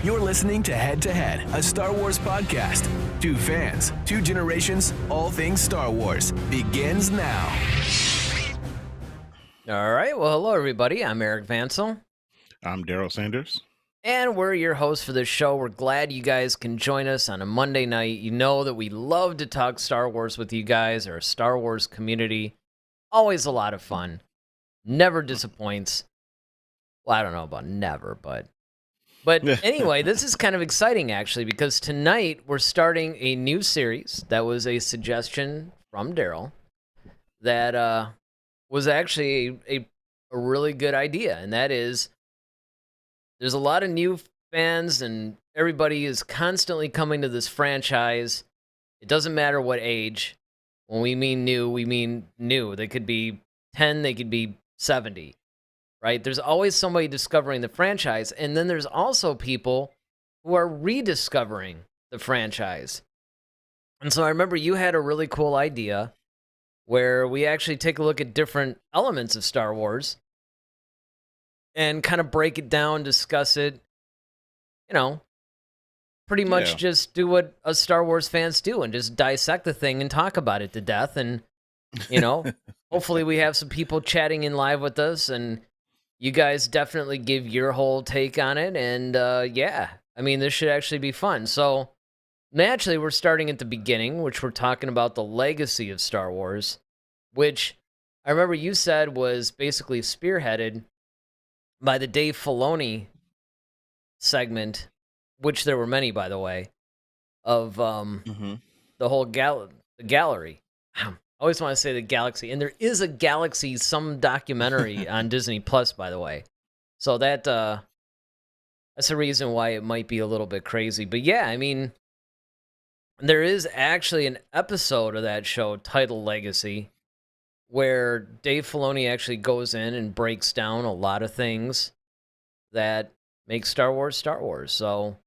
You're listening to Head, a Star Wars podcast. Two fans, two generations, all things Star Wars begins now. All right. Well, hello, everybody. I'm Eric Vansel. I'm Daryl Sanders. And we're your hosts for this show. We're glad you guys can join us on a Monday night. You know that we love to talk Star Wars with you guys, our Star Wars community. Always a lot of fun. Never disappoints. Well, I don't know about never, but anyway, this is kind of exciting, actually, because tonight we're starting a new series that was a suggestion from Daryl that was actually a really good idea, and that is there's a lot of new fans, and everybody is constantly coming to this franchise. It doesn't matter what age. When we mean new, we mean new. They could be 10, they could be 70, right? There's always somebody discovering the franchise, and then there's also people who are rediscovering the franchise. And so I remember you had a really cool idea where we actually take a look at different elements of Star Wars and kind of break it down, discuss it, pretty much just do what us Star Wars fans do and just dissect the thing and talk about it to death. And, hopefully we have some people chatting in live with us, and you guys definitely give your whole take on it. And, this should actually be fun. So, naturally, we're starting at the beginning, which we're talking about the legacy of Star Wars, which I remember you said was basically spearheaded by the Dave Filoni segment, which there were many, by the way, of the whole gallery. I always want to say the galaxy, and there is a galaxy, some documentary on Disney Plus, by the way. So that's a reason why it might be a little bit crazy. But yeah, there is actually an episode of that show titled Legacy, where Dave Filoni actually goes in and breaks down a lot of things that make Star Wars Star Wars. So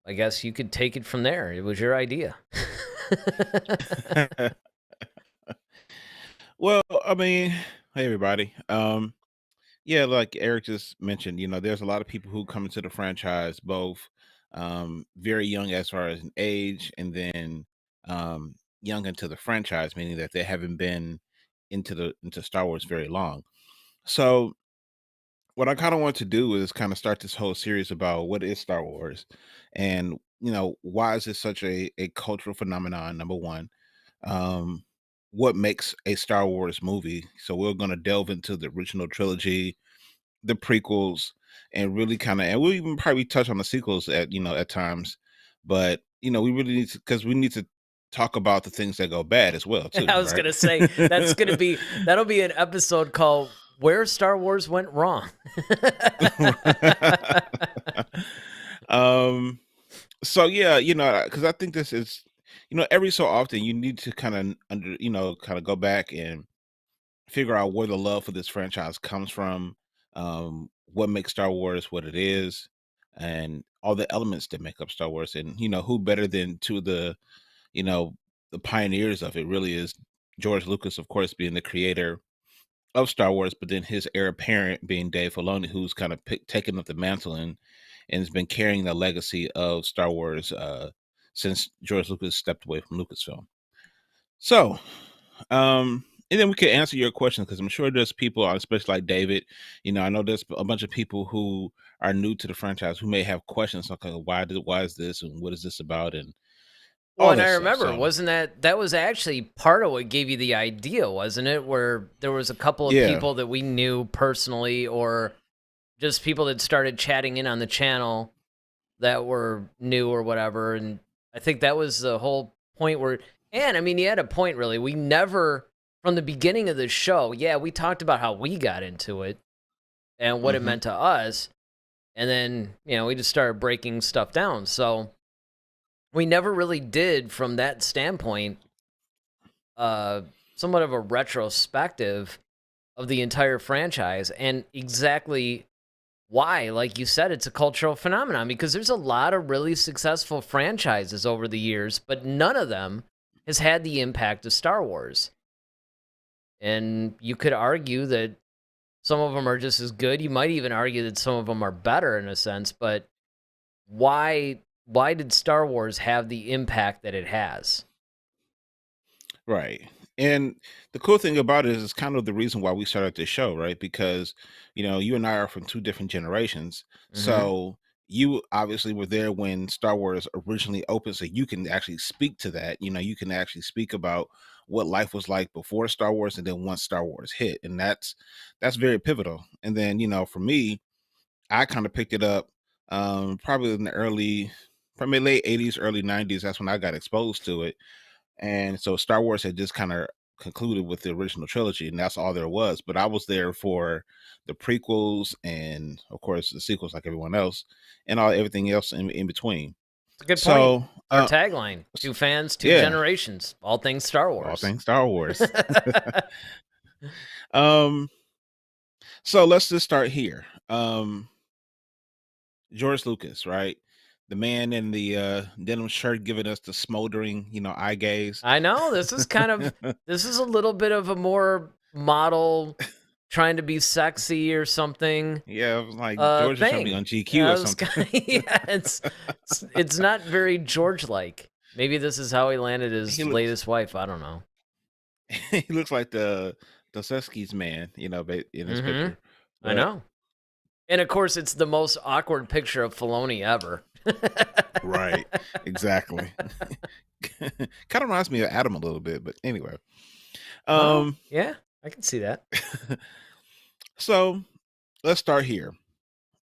I guess you could take it from there. It was your idea. Well, hey everybody. Like Eric just mentioned, there's a lot of people who come into the franchise both very young as far as an age, and then young into the franchise, meaning that they haven't been into Star Wars very long. So what I kind of want to do is kind of start this whole series about what is Star Wars, and why is this such a cultural phenomenon, number one. What makes a Star Wars movie. So we're going to delve into the original trilogy, the prequels, and really and we'll even probably touch on the sequels at times, but we really need to, because we need to talk about the things that go bad as well too. I was gonna say that'll be an episode called Where Star Wars Went Wrong. So yeah, because I think this is, every so often you need to kind of go back and figure out where the love for this franchise comes from, what makes Star Wars what it is, and all the elements that make up Star Wars. And who better than two of the the pioneers of it really is George Lucas, of course, being the creator of Star Wars, but then his heir apparent being Dave Filoni, who's kind of taken up the mantle and has been carrying the legacy of Star Wars since George Lucas stepped away from Lucasfilm. So, and then we can answer your questions, because I'm sure there's people, especially like David. I know there's a bunch of people who are new to the franchise who may have questions like, why is this, and what is this about, and well, and I remember, wasn't that was actually part of what gave you the idea, wasn't it? Where there was a couple of people that we knew personally, or just people that started chatting in on the channel that were new or whatever. And I think that was the whole point where, and you had a point really. We never, from the beginning of the show, we talked about how we got into it and what it meant to us. And then, we just started breaking stuff down. So we never really did, from that standpoint, somewhat of a retrospective of the entire franchise and exactly why. Like you said, it's a cultural phenomenon, because there's a lot of really successful franchises over the years, but none of them has had the impact of Star Wars. And you could argue that Some of them are just as good. You might even argue that some of them are better in a sense, but why did Star Wars have the impact that it has? Right. And the cool thing about it is it's kind of the reason why we started this show, right? Because, you and I are from two different generations. Mhm. So you obviously were there when Star Wars originally opened. So you can actually speak to that. You can actually speak about what life was like before Star Wars and then once Star Wars hit. And that's very pivotal. And then, for me, I kind of picked it up probably in the probably late 80s, early 90s. That's when I got exposed to it, and so Star Wars had just kind of concluded with the original trilogy, and that's all there was. But I was there for the prequels and, of course, the sequels, like everyone else, and everything else in between. It's a good point. So, It's our tagline: two fans, two yeah, generations, all things Star all Wars. things Star Wars. um, so let's just start here. George Lucas, right? The man in the denim shirt giving us the smoldering, eye gaze. I know this is a little bit of a more model trying to be sexy or something Yeah, it was like George was trying to be thing. on GQ Yeah, or it was something. kind yeah, it's not very George like. Maybe this is how he landed He his looks latest wife. I don't know. he looks like the Dusesky's man, in his Mm-hmm. picture. I But know. And of course, it's the most awkward picture of Filoni ever. right, exactly. Kind of reminds me of Adam a little bit, but anyway. Well, Um, yeah, I can see that. so let's start here.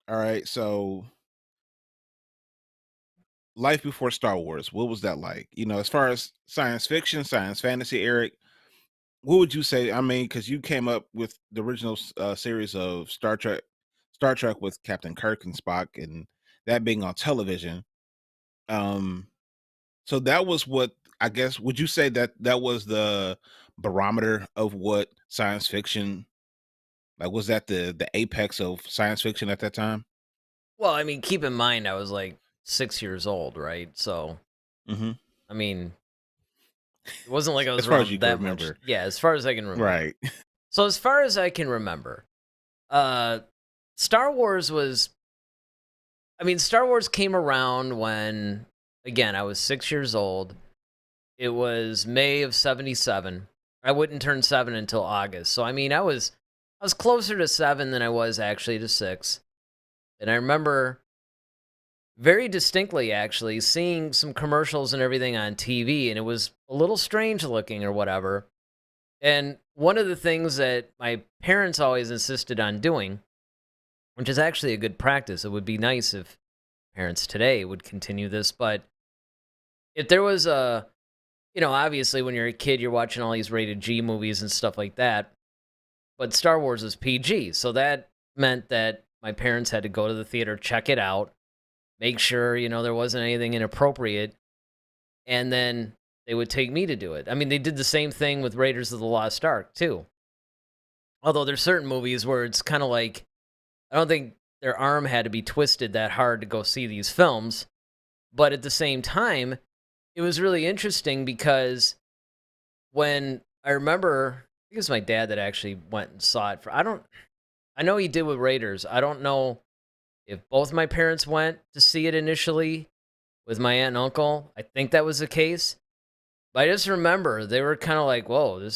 All right. So life before Star Wars, what was that like? As far as science fiction, science fantasy, Eric, what would you say? I mean, because you came up with the original series of Star Trek with Captain Kirk and Spock, and that being on television. Um, so that was what I guess. Would you say that that was the barometer of what science fiction like? Was that the apex of science fiction at that time? Well, I mean, keep in mind I was like 6 years old, right? So, Hmm. I mean, it wasn't like I As was far as you around can that much. remember, Yeah, as far as I can remember. right? So, as far as I can remember, uh, Star Wars was. I mean, Star Wars came around when, again, I was 6 years old. It was May of '77. I wouldn't turn 7 until August. So, I mean, I was closer to 7 than I was actually to 6. And I remember very distinctly actually seeing some commercials and everything on TV, and it was a little strange looking or whatever. And one of the things that my parents always insisted on doing, which is actually a good practice, it would be nice if parents today would continue this, but if there was obviously when you're a kid, you're watching all these rated G movies and stuff like that, but Star Wars is PG. So that meant that my parents had to go to the theater, check it out, make sure, there wasn't anything inappropriate, and then they would take me to do it. I mean, they did the same thing with Raiders of the Lost Ark, too. Although there's certain movies where it's kind of like, I don't think their arm had to be twisted that hard to go see these films. But at the same time, it was really interesting because when I remember, I think it was my dad that actually went and saw it I know he did with Raiders. I don't know if both my parents went to see it initially with my aunt and uncle. I think that was the case. But I just remember they were kind of like, whoa,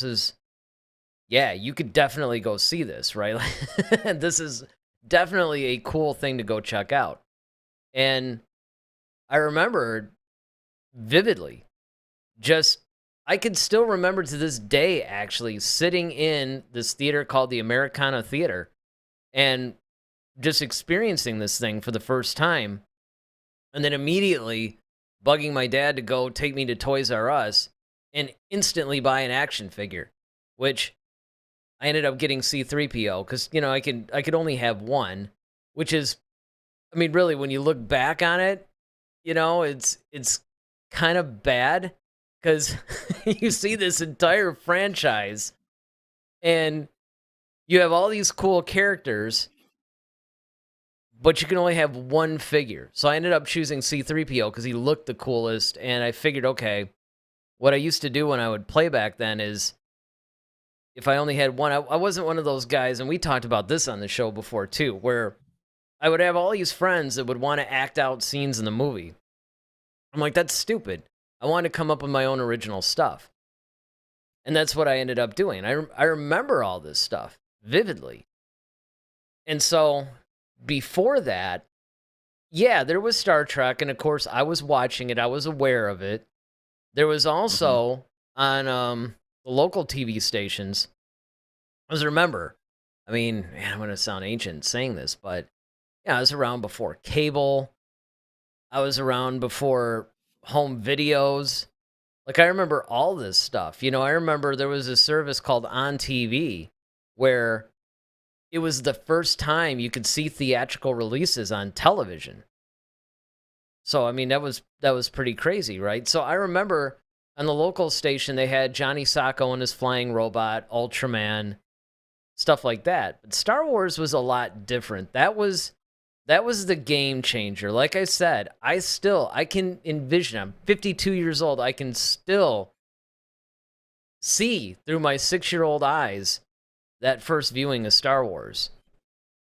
yeah, you could definitely go see this, right? This is definitely a cool thing to go check out. And I remember vividly, just, I could still remember to this day, actually, sitting in this theater called the Americana Theater and just experiencing this thing for the first time. And then immediately bugging my dad to go take me to Toys R Us and instantly buy an action figure, which I ended up getting C3PO because, I could only have one, which is, I mean, really, when you look back on it, it's kind of bad because you see this entire franchise and you have all these cool characters, but you can only have one figure. So I ended up choosing C3PO because he looked the coolest, and I figured, okay, what I used to do when I would play back then is if I only had one, I wasn't one of those guys, and we talked about this on the show before too, where I would have all these friends that would want to act out scenes in the movie. I'm like, that's stupid. I want to come up with my own original stuff. And that's what I ended up doing. I remember all this stuff vividly. And so before that, yeah, there was Star Trek. And of course, I was watching it. I was aware of it. There was also on the local TV stations, as I remember, I mean, man, I'm going to sound ancient saying this, but yeah, I was around before cable. I was around before home videos. Like, I remember all this stuff. You know, I remember there was a service called On TV where it was the first time you could see theatrical releases on television. So, I mean, that was pretty crazy, right? So I remember on the local station, they had Johnny Sacco and his flying robot, Ultraman, stuff like that. But Star Wars was a lot different. That was the game changer. Like I said, I can envision, I'm 52 years old, I can still see through my 6-year-old eyes that first viewing of Star Wars.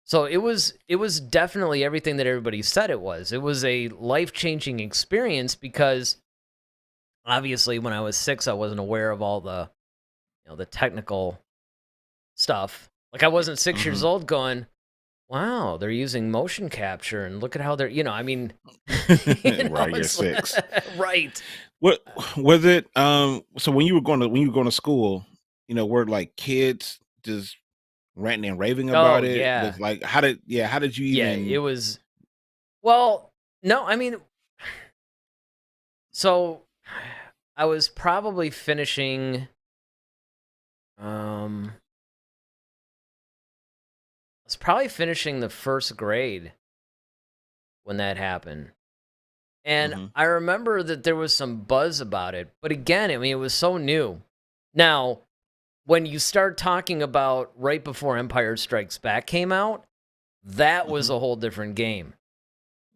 So it was definitely everything that everybody said it was. It was a life-changing experience because obviously when I was 6, I wasn't aware of all the, the technical stuff. Like, I wasn't 6 years old going, wow, they're using motion capture and look at how they're, I mean, right, you're 6. Right. What was it? So when you were going to school, were like kids just ranting and raving about it? Yeah. Was like, how did you even? Yeah, it was. Well, no, I mean, so I was probably finishing. I was probably finishing the first grade when that happened. And I remember that there was some buzz about it. But again, I mean, it was so new. Now, when you start talking about right before Empire Strikes Back came out, that was a whole different game.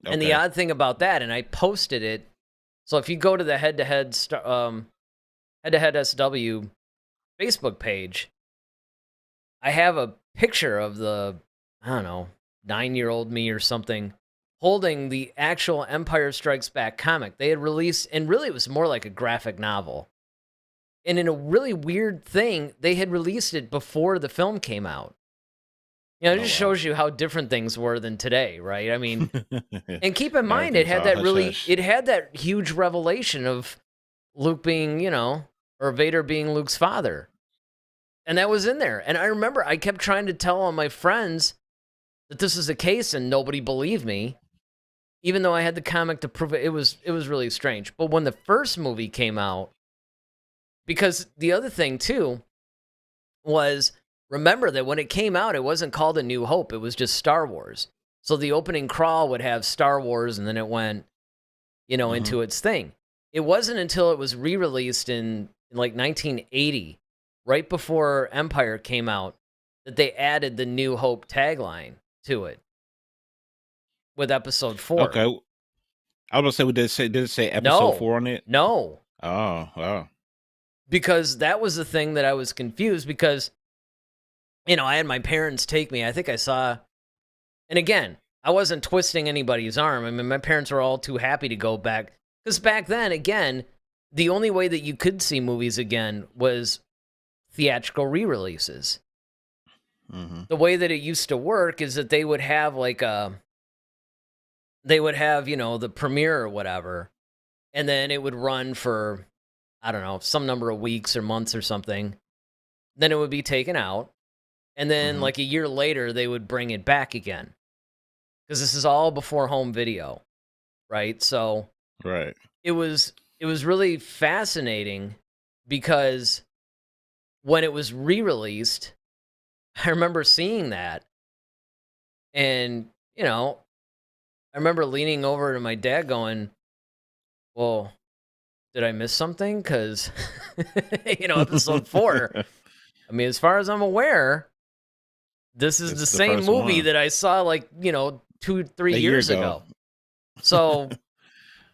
Okay. And the odd thing about that, and I posted it, so if you go to the head-to-head SW Facebook page, I have a picture of the, I don't know, 9-year-old me or something holding the actual Empire Strikes Back comic. They had released, and really it was more like a graphic novel. And in a really weird thing, they had released it before the film came out. It just shows you how different things were than today, right? I mean, and keep in mind, it had that huge revelation of Luke being, or Vader being Luke's father. And that was in there. And I remember I kept trying to tell all my friends that this is the case, and nobody believed me, even though I had the comic to prove it. It was really strange. But when the first movie came out, because the other thing, too, was, remember that when it came out, it wasn't called A New Hope. It was just Star Wars. So the opening crawl would have Star Wars, and then it went, into its thing. It wasn't until it was re-released in like 1980, right before Empire came out, that they added the New Hope tagline to it with Episode 4. Okay. I was going to say, did it say Episode 4 on it? No. Oh, wow. Because that was the thing that I was confused because, I had my parents take me. I think I saw, and again, I wasn't twisting anybody's arm. I mean, my parents were all too happy to go back. Because back then, again, the only way that you could see movies again was theatrical re-releases. The way that it used to work is that they would have the premiere or whatever, and then it would run for, I don't know, some number of weeks or months or something. Then it would be taken out. And then like a year later, they would bring it back again. Because this is all before home video, right? So right. It was really fascinating because when it was re-released, I remember seeing that. And, I remember leaning over to my dad going, well, did I miss something? Because, Episode 4, I mean, as far as I'm aware, this is the same movie that I saw 2-3 years ago. So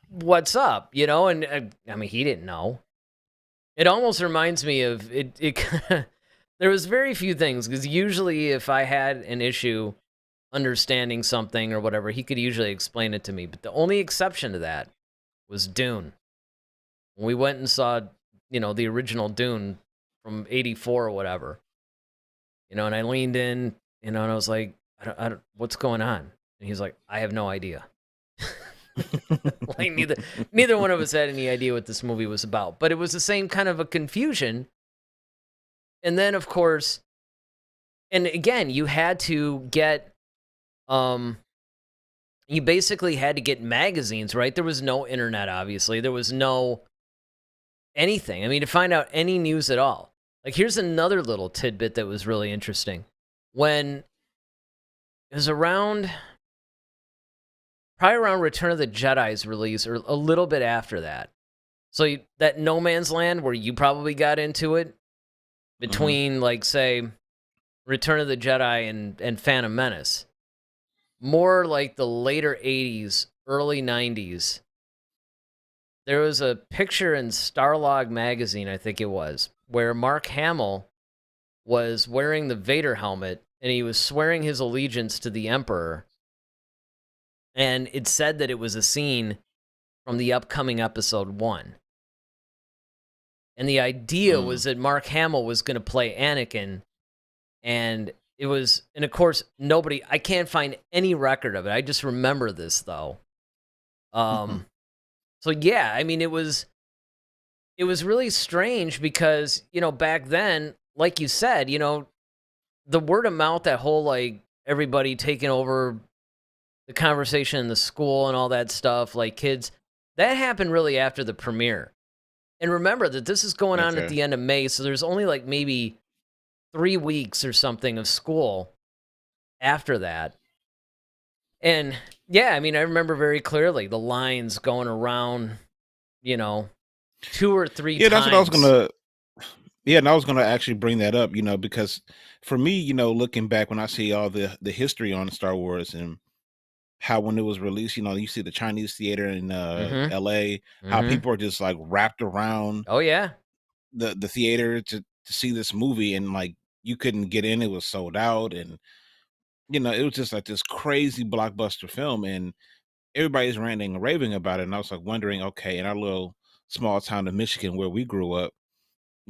what's up, And I mean, he didn't know. It almost reminds me of it. there was very few things, because usually if I had an issue understanding something or whatever, he could usually explain it to me. But the only exception to that was Dune. When we went and saw, the original Dune from '84 or whatever, and I leaned in, and I was like, I don't, what's going on? And he's like, I have no idea. Like neither one of us had any idea what this movie was about, but it was the same kind of a confusion. And then, of course, and again, you had to get, you basically had to get magazines, right? There was no internet, obviously. There was no anything. I mean, to find out any news at all. Like, here's another little tidbit that was really interesting. When it was probably around Return of the Jedi's release, or a little bit after that. So that No Man's Land, where you probably got into it, between, like, say, Return of the Jedi and Phantom Menace, more like the later 80s, early 90s, there was a picture in Starlog magazine, I think it was, where Mark Hamill was wearing the Vader helmet, and he was swearing his allegiance to the Emperor. And it said that it was a scene from the upcoming episode 1. And the idea was that Mark Hamill was going to play Anakin. And it was, and of course, I can't find any record of it. I just remember this, though. So yeah, I mean, it was really strange because, back then, like you said, the word of mouth, that whole, like, everybody taking over the conversation in the school and all that stuff, like kids, that happened really after the premiere. And remember that this is going on at the end of May, so there's only like maybe 3 weeks or something of school after that. And yeah, I mean, I remember very clearly the lines going around, 2 or 3 times. That's what I was gonna. Yeah, and I was gonna actually bring that up, because for me, looking back when I see all the history on Star Wars and how when it was released, you see the Chinese theater in LA, how people are just like wrapped around Oh yeah. the theater to see this movie, and like you couldn't get in, it was sold out, and it was just like this crazy blockbuster film, and everybody's ranting and raving about it. And I was like wondering, okay, in our little small town of Michigan where we grew up,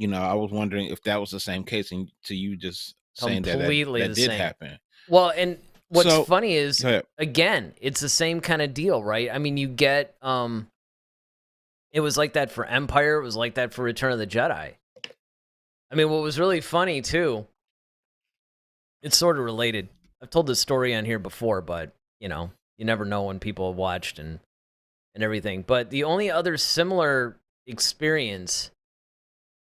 I was wondering if that was the same case, and to you just saying Completely that the did same. happen. Well, and what's So funny is, go ahead. again, it's the same kind of deal, right? I mean, you get, it was like that for Empire. It was like that for Return of the Jedi. I mean, what was really funny, too, it's sort of related. I've told this story on here before, but, you never know when people have watched and everything. But the only other similar experience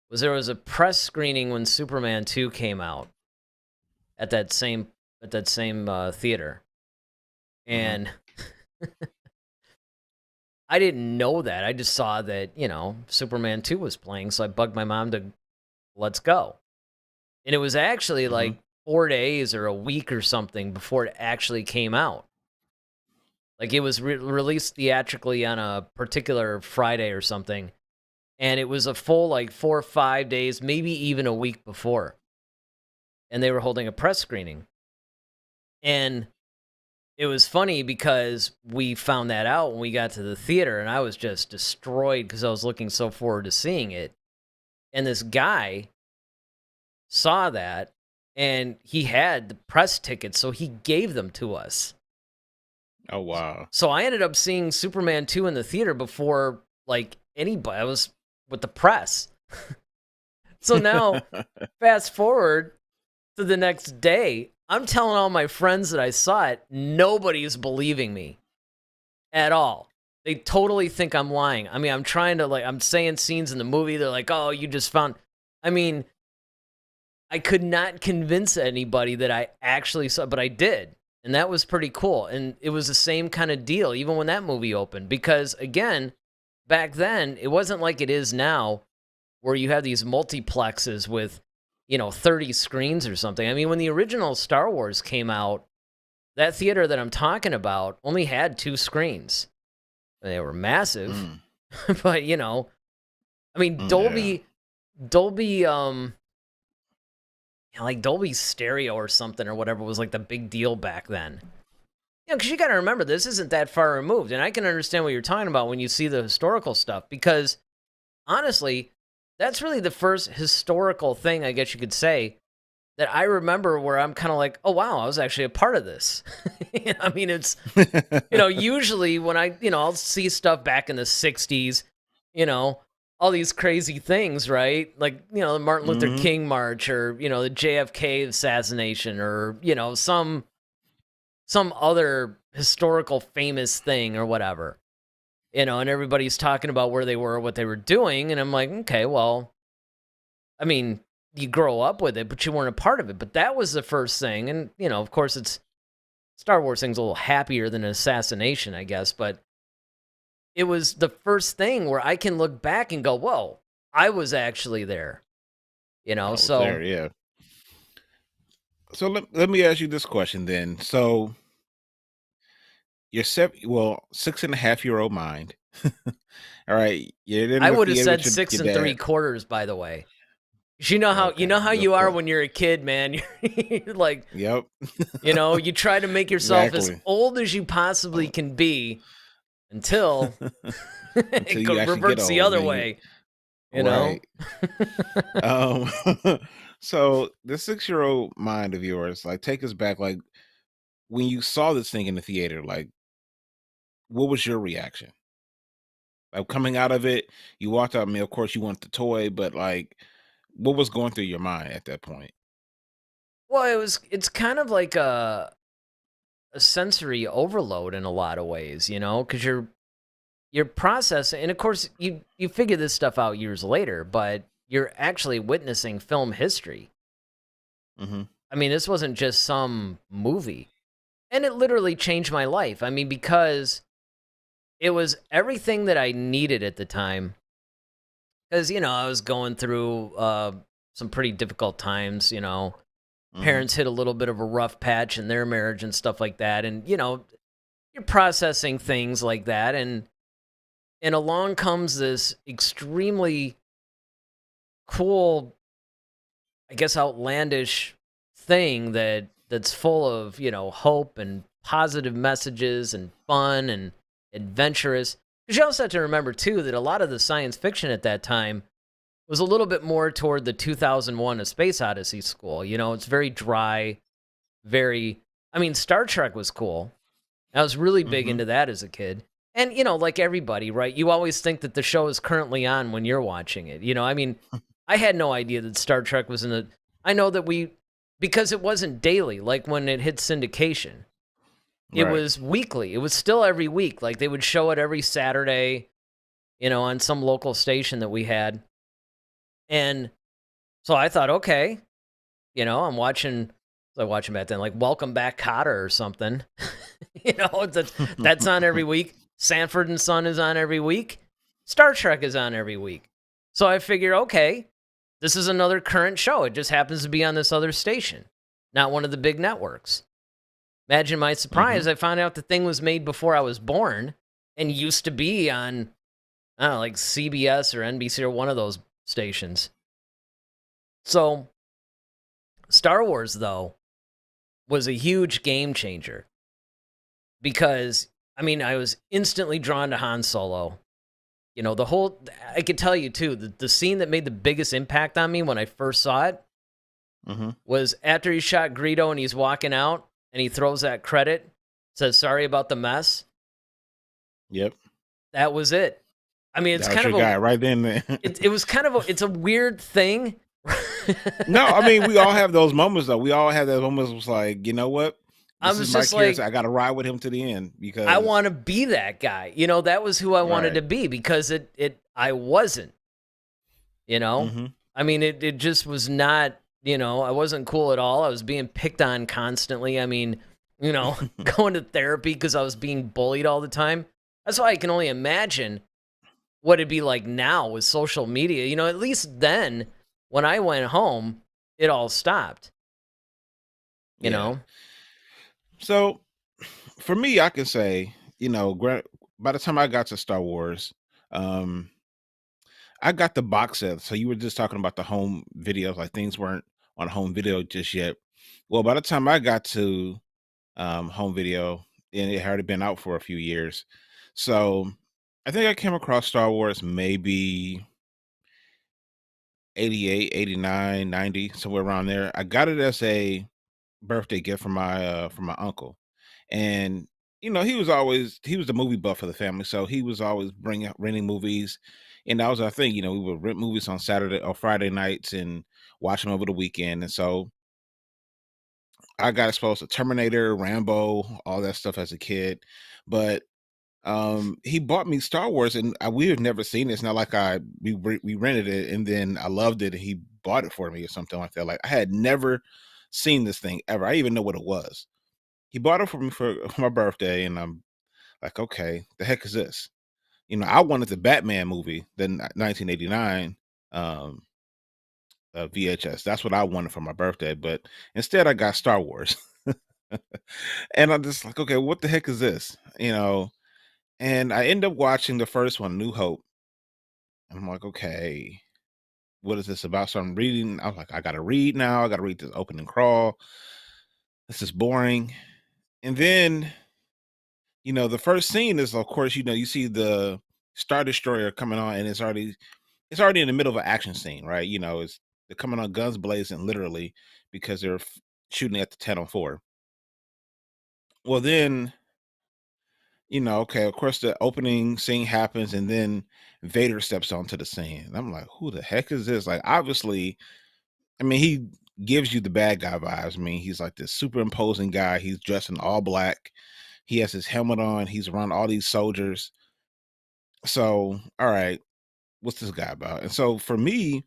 was there was a press screening when Superman 2 came out at that same theater. And I didn't know that. I just saw that, Superman 2 was playing, so I bugged my mom to, let's go. And it was actually like 4 days or a week or something before it actually came out. Like, it was released theatrically on a particular Friday or something, and it was a full, like, 4 or 5 days, maybe even a week before. And they were holding a press screening. And it was funny because we found that out when we got to the theater, and I was just destroyed because I was looking so forward to seeing it. And this guy saw that, and he had the press tickets, so he gave them to us. Oh, wow. So I ended up seeing Superman 2 in the theater before, like, anybody. I was with the press. So now, fast forward to the next day, I'm telling all my friends that I saw it. Nobody's believing me at all. They totally think I'm lying. I mean, I'm trying to, like, I'm saying scenes in the movie. They're like, oh, you just found. I mean, I could not convince anybody that I actually saw, but I did. And that was pretty cool. And it was the same kind of deal, even when that movie opened. Because, again, back then, it wasn't like it is now, where you have these multiplexes with, 30 screens or something. I mean, when the original Star Wars came out, that theater that I'm talking about only had 2 screens. They were massive. But, I mean, Dolby, like Dolby Stereo or something or whatever was like the big deal back then. Because you got to remember, this isn't that far removed, and I can understand what you're talking about when you see the historical stuff, because honestly, that's really the first historical thing, I guess you could say, that I remember where I'm kind of like, oh, wow, I was actually a part of this. I mean, it's, usually when I'll see stuff back in the 60s, all these crazy things, right? Like, the Martin Luther Hmm. King March, or, the JFK assassination, or, some other historical famous thing or whatever, and everybody's talking about where they were, what they were doing. And I'm like, okay, well, I mean, you grow up with it, but you weren't a part of it. But that was the first thing. And, of course, it's Star Wars thing's a little happier than an assassination, I guess. But it was the first thing where I can look back and go, whoa, I was actually there, I was so. there, yeah. So let me ask you this question then. So your 6.5-year-old mind. All right. You didn't I in the would have theater said with six your and three dad. quarters, by the way. You know how Okay. you are when you're a kid, man. You're like, Yep. you try to make yourself as Exactly. old as you possibly can be until Until it you actually get reverts the old, other then you way, you know? right. Um so the 6-year-old mind of yours, like take us back, like when you saw this thing in the theater, like what was your reaction? Like coming out of it, you walked out. I mean, of course, you want the toy, but like, what was going through your mind at that point? Well, it's kind of like a sensory overload in a lot of ways, because you're processing, and of course you figure this stuff out years later, but you're actually witnessing film history. Hmm. I mean, this wasn't just some movie. And it literally changed my life. I mean, because it was everything that I needed at the time. Because, I was going through some pretty difficult times, Hmm. Parents hit a little bit of a rough patch in their marriage and stuff like that. And, you're processing things like that. And along comes this extremely cool, I guess, outlandish thing that's full of, hope and positive messages and fun and adventurous. Because you also have to remember too that a lot of the science fiction at that time was a little bit more toward the 2001 A Space Odyssey school. It's very dry, very, I mean, Star Trek was cool. I was really big Hmm. into that as a kid. And, like everybody, right? You always think that the show is currently on when you're watching it. I mean, I had no idea that Star Trek was in the. I know that because it wasn't daily, like when it hit syndication, it Right. was weekly. It was still every week. Like they would show it every Saturday, on some local station that we had. And so I thought, okay, I'm watching. I was watching back then, like Welcome Back, Kotter or something. That's on every week. Sanford and Son is on every week. Star Trek is on every week. So I figure, okay, this is another current show. It just happens to be on this other station, not one of the big networks. Imagine my Hmm. surprise. I found out the thing was made before I was born and used to be on, I don't know, like CBS or NBC or one of those stations. So Star Wars, though, was a huge game changer because, I mean, I was instantly drawn to Han Solo. I could tell you too, the scene that made the biggest impact on me when I first saw it Hmm. was after he shot Greedo and he's walking out and he throws that credit, says, sorry about the mess. Yep. That was it. I mean, it's That was kind your of a, guy right then. There. it was kind of it's a weird thing. No, I mean we all have those moments though. We all have those moments. Was like, you know what? I This is was my just character. like, I got to ride with him to the end I because want to be that guy. That was who I wanted right. to be because I wasn't, you know? Hmm. I mean, it just was not, I wasn't cool at all. I was being picked on constantly. I mean, going to therapy because I was being bullied all the time. That's why I can only imagine what it'd be like now with social media. At least then, when I went home, it all stopped, you Yeah. know? So for me, I can say, by the time I got to Star Wars, um, I got the box set. So you were just talking about the home videos, like things weren't on home video just yet. Well, by the time I got to home video, and it had already been out for a few years. So I think I came across Star Wars maybe 88, 89, 90, somewhere around there. I got it as a birthday gift from my uncle. And he was the movie buff for the family, so he was always bringing renting movies, and that was our thing. We would rent movies on Saturday or Friday nights and watch them over the weekend. And so I got exposed to Terminator, Rambo, all that stuff as a kid. But he bought me Star Wars, and we had never seen it. It's not like we rented it and then I loved it and he bought it for me or something like that. Like, I had never seen this thing ever. I didn't even know what it was. He bought it for me for my birthday, and I'm like, okay, the heck is this? I wanted the Batman movie, the 1989 um, VHS. That's what I wanted for my birthday, but instead I got Star Wars. And I'm just like, okay, what the heck is this? And I end up watching the first one, New Hope. And I'm like, okay, what is this about? So I'm reading. I was like, I got to read now. I got to read this opening crawl. This is boring. And then the first scene is, of course, you see the Star Destroyer coming on, and it's already in the middle of an action scene, right? They're coming on guns blazing, literally, because they're shooting at the 10-4. Well, then, okay, of course, the opening scene happens, and then Vader steps onto the scene. And I'm like, who the heck is this? Like, obviously, I mean, he gives you the bad guy vibes. I mean, he's like this super imposing guy. He's dressed in all black. He has his helmet on. He's around all these soldiers. So, all right, what's this guy about? And so for me,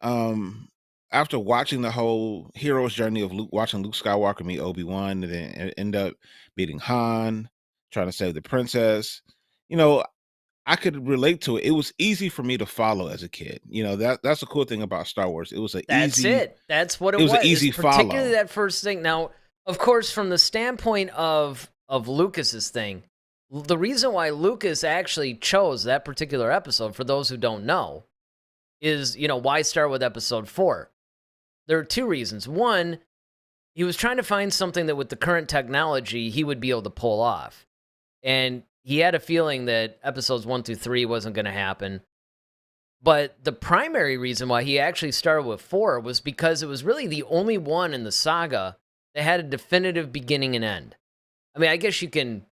um, after watching the whole hero's journey of watching Luke Skywalker meet Obi-Wan and then end up beating Han, trying to save the princess, you know, I could relate to it. It was easy for me to follow as a kid. That's the cool thing about Star Wars. It was That's it. That's what it it was was. an easy It's particularly follow. that first thing. Now, of course, from the standpoint of Lucas's thing, the reason why Lucas actually chose that particular episode, for those who don't know, is, why start with episode 4? There are two reasons. One, he was trying to find something that with the current technology he would be able to pull off. And he had a feeling that episodes 1 through 3 wasn't going to happen. But the primary reason why he actually started with 4 was because it was really the only one in the saga that had a definitive beginning and end. I mean, I guess you can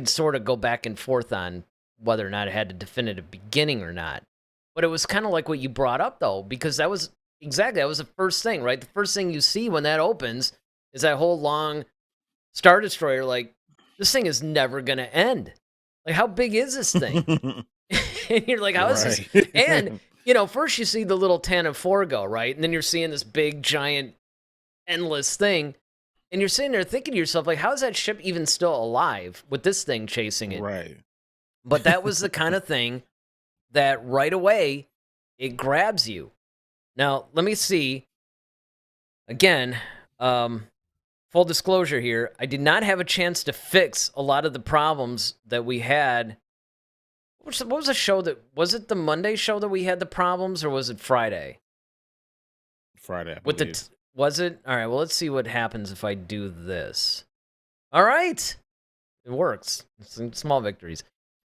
sort of go back and forth on whether or not it had a definitive beginning or not. But it was kind of like what you brought up, though, because that was the first thing, right? The first thing you see when that opens is that whole long Star Destroyer. Like, this thing is never going to end. Like, how big is this thing? And you're like, how is this? Right. And, first you see the little 10-4 go, right? And then you're seeing this big, giant, endless thing. And you're sitting there thinking to yourself, like, how is that ship even still alive with this thing chasing it? Right. But that was the kind of thing that right away, it grabs you. Now, let me see. Again, full disclosure here, I did not have a chance to fix a lot of the problems that we had. What was the show was it the Monday show that we had the problems, or was it Friday? Friday, I With believe. was it? All right, well, let's see what happens if I do this. All right. It works. Some small victories.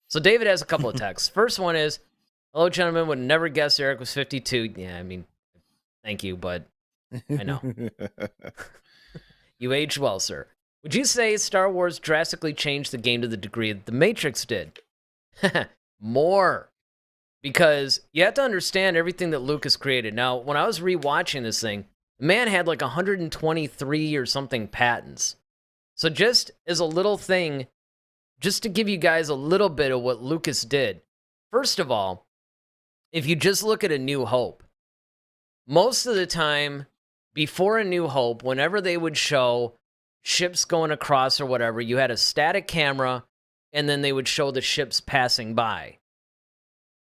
So David has a couple of texts. First one is, hello, gentlemen, would never guess Eric was 52. Yeah, I mean, thank you, but I know. You aged well, sir. Would you say Star Wars drastically changed the game to the degree that The Matrix did? More. Because you have to understand everything that Lucas created. Now, when I was rewatching this thing, the man had like 123 or something patents. So just as a little thing, just to give you guys a little bit of what Lucas did. First of all, if you just look at A New Hope, most of the time before A New Hope, whenever they would show ships going across or whatever, you had a static camera, and then they would show the ships passing by.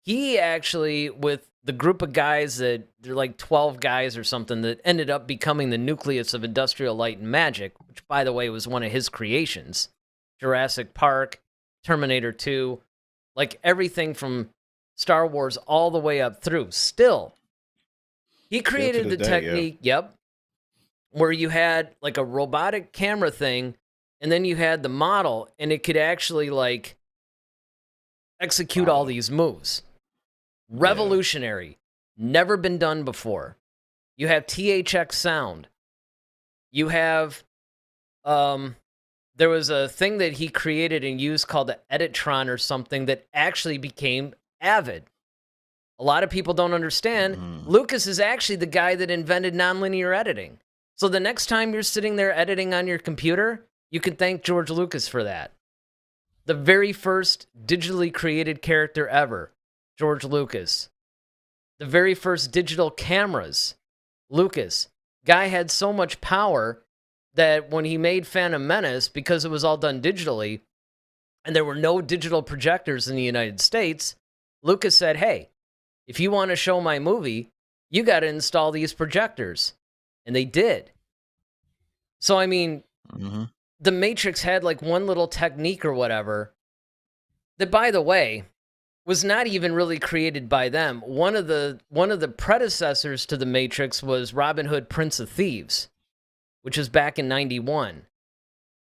He actually, with the group of guys that, they're like 12 guys or something, that ended up becoming the nucleus of Industrial Light and Magic, which, by the way, was one of his creations. Jurassic Park, Terminator 2, like everything from Star Wars all the way up through. Still, He Still to created this the day, yeah. technique, yep, where you had like a robotic camera thing, and then you had the model, and it could actually like execute all Follow. these moves. Yeah. Revolutionary. Never been done before. You have THX sound. You have there was a thing that he created and used called the Editron or something that actually became Avid. A lot of people don't understand. Mm. Lucas is actually the guy that invented nonlinear editing. So the next time you're sitting there editing on your computer, you can thank George Lucas for that. The very first digitally created character ever, George Lucas. The very first digital cameras, Lucas. Guy had so much power that when he made Phantom Menace, because it was all done digitally, and there were no digital projectors in the United States, Lucas said, hey, if you want to show my movie, you got to install these projectors. And they did. So, I mean, Hmm. The Matrix had like one little technique or whatever that, by the way, was not even really created by them. One of the predecessors to the Matrix was Robin Hood, Prince of Thieves, which is back in '91,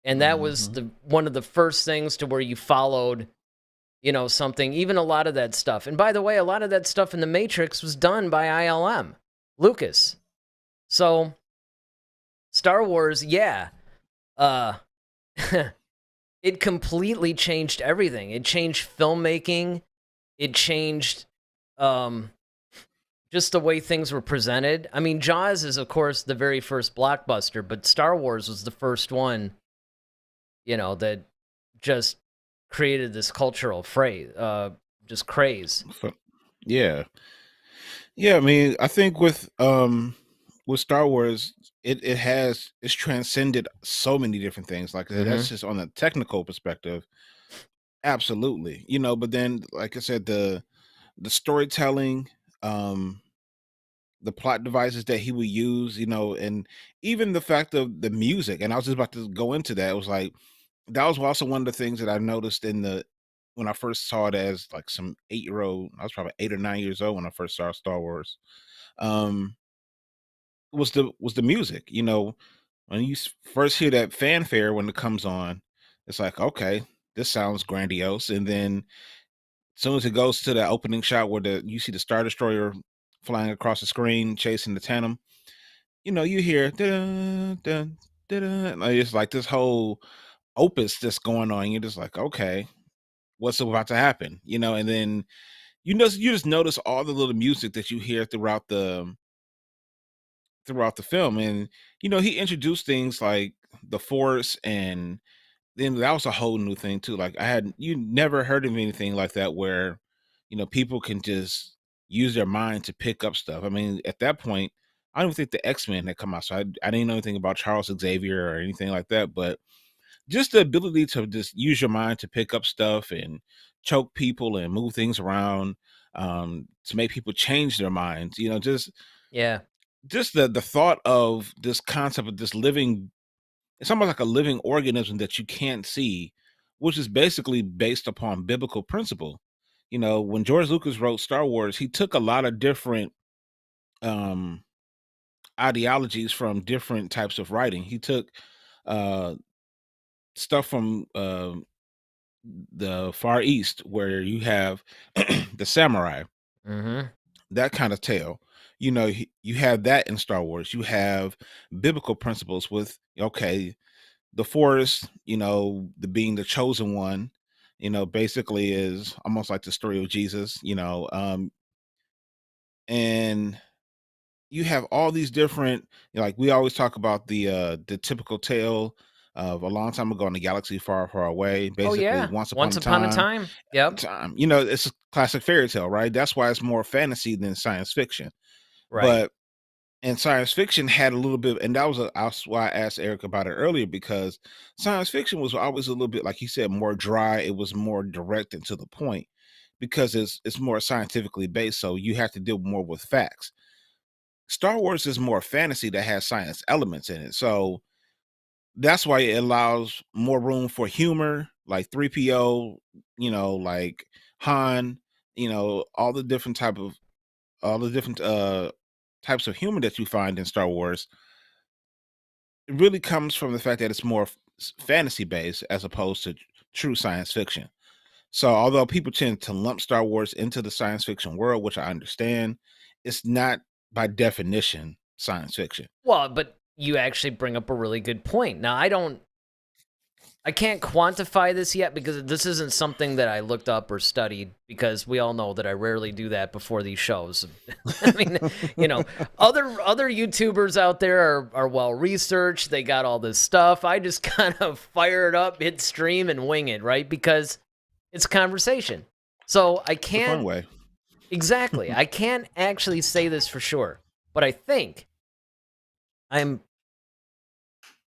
and that was Hmm. the one of the first things to where you followed, something. Even a lot of that stuff. And by the way, a lot of that stuff in the Matrix was done by ILM, Lucas. So Star Wars, yeah, uh, it completely changed everything. It changed filmmaking. It changed um, just the way things were presented. I mean, Jaws is, of course, the very first blockbuster, but Star Wars was the first one, that just created this cultural phrase, just craze. Yeah. Yeah, I mean, I think with Star Wars, it's transcended so many different things. Like Mm-hmm. that's just on a technical perspective. Absolutely. But then like I said, the storytelling, um, the plot devices that he would use, and even the fact of the music. And I was just about to go into that. It was like that was also one of the things that I noticed when I first saw it as like some 8-year old. I was probably 8 or 9 years old when I first saw Star Wars. Um, was the music. When you first hear that fanfare when it comes on, it's like, okay, this sounds grandiose. And then as soon as it goes to the opening shot where you see the Star Destroyer flying across the screen chasing the tandem, you hear dun, dun, dun, dun, like it's like this whole opus that's going on. You're just like, okay, what's about to happen? And then you just notice all the little music that you hear throughout the film. And he introduced things like the Force, and then that was a whole new thing too. Like you never heard of anything like that where people can just use their mind to pick up stuff. I mean, at that point, I don't even think the X-Men had come out, so I didn't know anything about Charles Xavier or anything like that. But just the ability to just use your mind to pick up stuff and choke people and move things around, to make people change their minds, Yeah. just the thought of this concept of this living, it's almost like a living organism that you can't see, which is basically based upon biblical principle. When George Lucas wrote Star Wars, he took a lot of different um ideologies from different types of writing. He took uh stuff from the Far East, where you have the samurai, Mm-hmm. that kind of tale. You have that in Star Wars. You have biblical principles with, okay, the Forest, the being the chosen one, basically is almost like the story of Jesus, and you have all these different, like we always talk about the typical tale of a long time ago in a galaxy far, far away, Oh basically yeah. once upon Once a upon a time. time. Yep. It's a classic fairy tale, right? That's why it's more fantasy than science fiction. Right. But and science fiction had a little bit, and that's why I asked Eric about it earlier, because science fiction was always a little bit, like he said, more dry. It was more direct and to the point, because it's more scientifically based, so you have to deal more with facts. Star Wars is more fantasy that has science elements in it, so that's why it allows more room for humor, like 3PO, like Han, all the different types of humor that you find in Star Wars, it really comes from the fact that it's more fantasy based as opposed to true science fiction. So, although people tend to lump Star Wars into the science fiction world, which I understand, it's not by definition science fiction. Well, but you actually bring up a really good point. Now, I can't quantify this yet because this isn't something that I looked up or studied, because we all know that I rarely do that before these shows. I mean, other YouTubers out there are well researched. They got all this stuff. I just kind of fire it up, hit stream, and wing it, right? Because it's conversation. So I It's a fun can't way. exactly. I can't actually say this for sure, but I think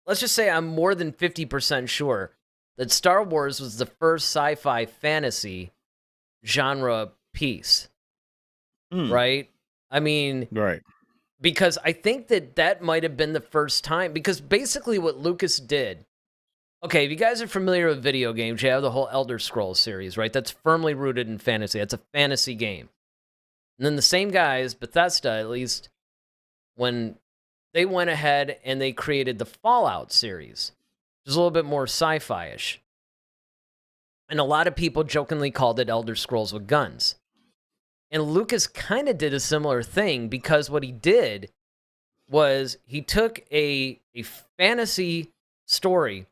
let's just say I'm more than 50% sure that Star Wars was the first sci-fi fantasy genre piece, Mm, right? I mean, right. because I think that might have been the first time, because basically what Lucas did, okay, if you guys are familiar with video games, you have the whole Elder Scrolls series, right? That's firmly rooted in fantasy. That's a fantasy game. And then the same guys, Bethesda at least, when they went ahead and they created the Fallout series, which is a little bit more sci-fi-ish. And a lot of people jokingly called it Elder Scrolls with guns. And Lucas kind of did a similar thing, because what he did was he took a fantasy story